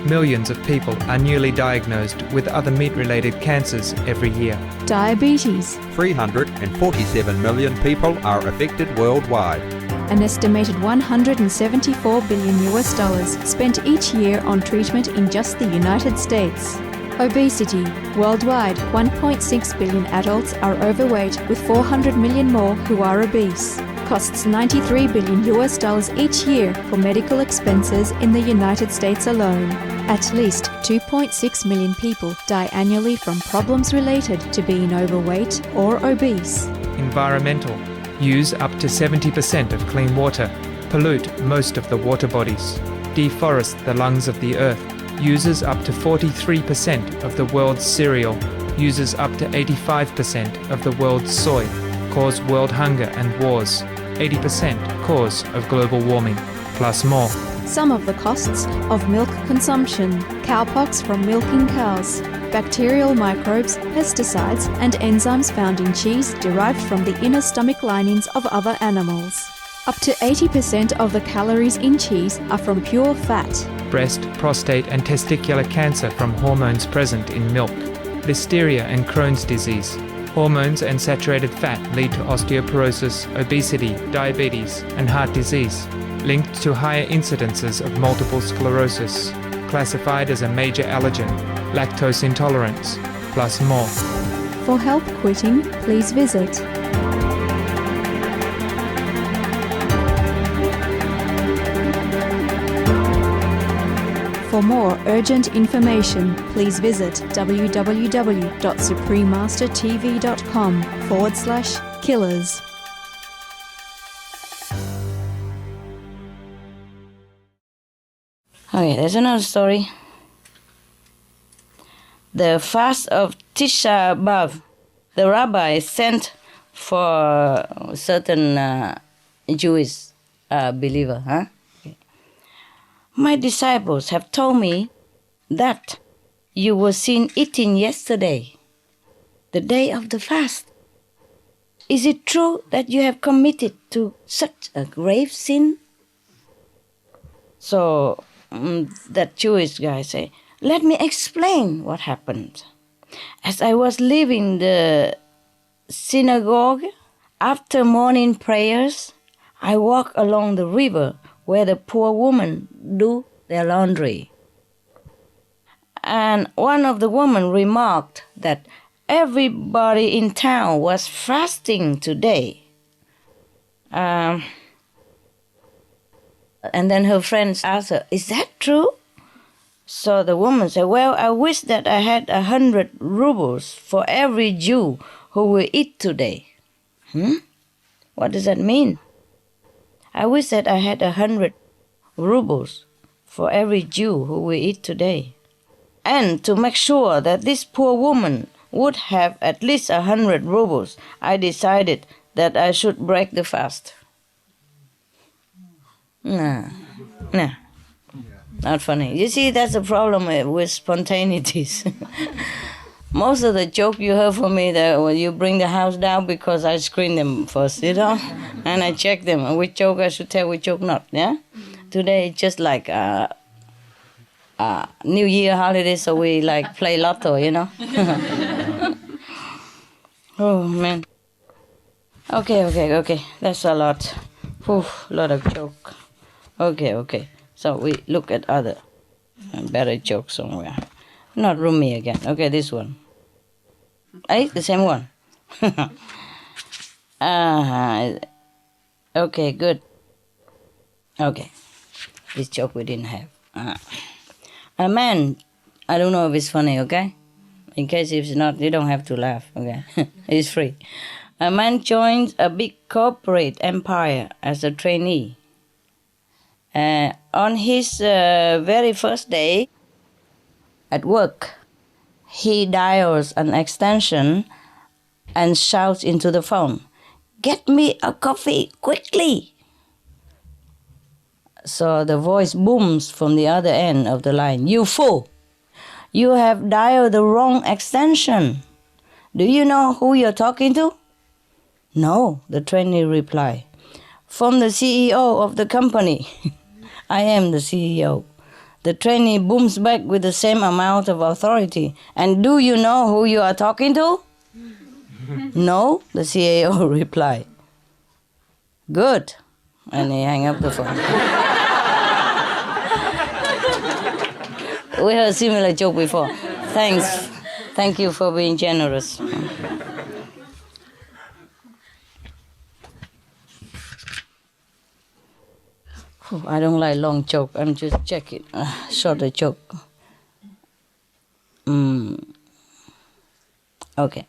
Millions of people are newly diagnosed with other meat-related cancers every year. Diabetes. 347 million people are affected worldwide. An estimated $174 billion spent each year on treatment in just the United States. Obesity. Worldwide, 1.6 billion adults are overweight, with 400 million more who are obese. Costs $93 billion each year for medical expenses in the United States alone. At least 2.6 million people die annually from problems related to being overweight or obese. Environmental. Use up to 70% of clean water. Pollute most of the water bodies. Deforest the lungs of the earth. Uses up to 43% of the world's cereal. Uses up to 85% of the world's soy. Cause world hunger and wars. 80% cause of global warming, plus more. Some of the costs of milk consumption. Cowpox from milking cows. Bacterial microbes, pesticides, and enzymes found in cheese derived from the inner stomach linings of other animals. Up to 80% of the calories in cheese are from pure fat. Breast, prostate, and testicular cancer from hormones present in milk. Listeria and Crohn's disease. Hormones and saturated fat lead to osteoporosis, obesity, diabetes, and heart disease, linked to higher incidences of multiple sclerosis, classified as a major allergen, lactose intolerance, plus more. For help quitting, please visit For more urgent information, please visit www.suprememastertv.com/killers. Okay, there's another story. The fast of Tisha B'Av, the rabbi sent for certain Jewish believer. Okay. My disciples have told me that you were seen eating yesterday, the day of the fast. Is it true that you have committed to such a grave sin? So that Jewish guy say, let me explain what happened. As I was leaving the synagogue after morning prayers, I walked along the river where the poor women do their laundry. And one of the women remarked that everybody in town was fasting today. And then her friends asked her, is that true? So the woman said, well, I wish that I had 100 rubles for every Jew who will eat today. What does that mean? I wish that I had 100 rubles for every Jew who we eat today. And to make sure that this poor woman would have at least 100 rubles, I decided that I should break the fast. Nah, not funny. You see, that's the problem with spontaneities. Most of the joke you heard from me that when you bring the house down because I screen them first, and I check them which joke I should tell, which joke not. Yeah. Today it's just like New Year holiday, so we like play lotto, Oh man. Okay. That's a lot. Lot of joke. Okay. So we look at other better joke somewhere. Not Rumi again. Okay, this one. The same one. Okay, good. Okay. This joke we didn't have. A man, I don't know if it's funny, okay? In case if it's not, you don't have to laugh, okay? It's free. A man joins a big corporate empire as a trainee. On his very first day at work, he dials an extension and shouts into the phone, "Get me a coffee, quickly!" So the voice booms from the other end of the line, "You fool! You have dialed the wrong extension. Do you know who you're talking to?" "No," the trainee replied. "From the CEO of the company." "I am the CEO." The trainee booms back with the same amount of authority. "And do you know who you are talking to?" "No," the CEO replied. "Good." And he hung up the phone. We heard a similar joke before. Thanks. Thank you for being generous. I don't like long joke. I'm just checking. Shorter joke. Okay.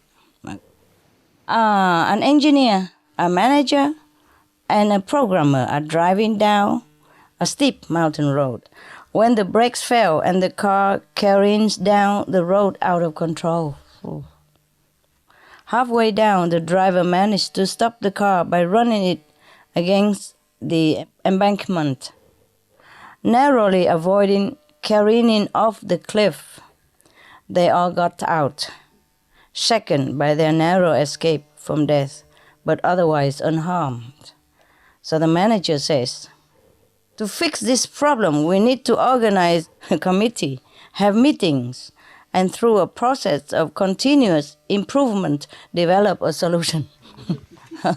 An engineer, a manager, and a programmer are driving down a steep mountain road when the brakes fail and the car careens down the road out of control. Halfway down, the driver managed to stop the car by running it against the embankment, narrowly avoiding careening off the cliff. They all got out, shaken by their narrow escape from death, but otherwise unharmed. So the manager says, "To fix this problem, we need to organize a committee, have meetings, and through a process of continuous improvement, develop a solution."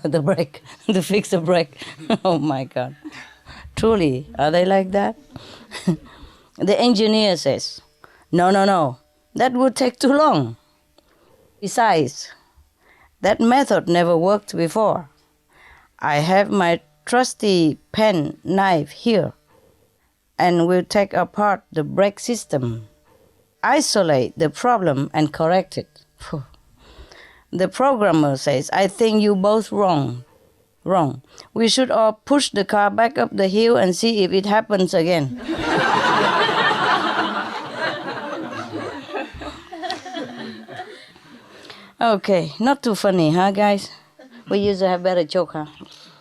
The brake, to fix the brake. Oh my God. Truly, are they like that? The engineer says, No, that would take too long. Besides, that method never worked before. I have my trusty pen knife here, and we'll take apart the brake system, isolate the problem, and correct it. The programmer says, "I think you both wrong. We should all push the car back up the hill and see if it happens again." Okay, not too funny, huh, guys? We used to have better joke, huh?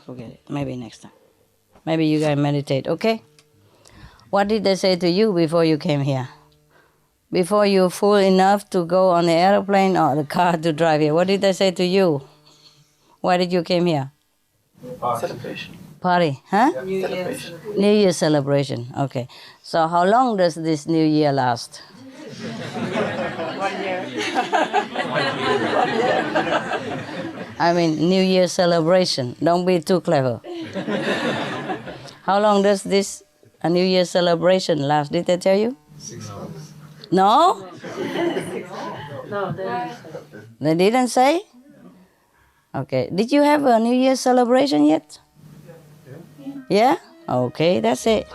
Forget it. Maybe next time. Maybe you guys meditate, okay? What did they say to you before you came here? Before you're full enough to go on the airplane or the car to drive here, what did they say to you? Why did you came here? Celebration. Party, huh? Celebration. New Year celebration, okay. So how long does this New Year last? 1 year. I mean, New Year celebration. Don't be too clever. How long does this New Year celebration last? Did they tell you? 6 months. No? No, They didn't say? Okay. Did you have a New Year celebration yet? Yeah? Okay, that's it.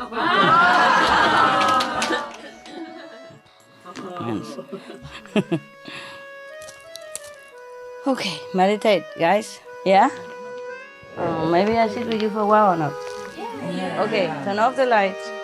Okay, meditate, guys. Yeah? Maybe I sit with you for a while or not? Okay, turn off the lights.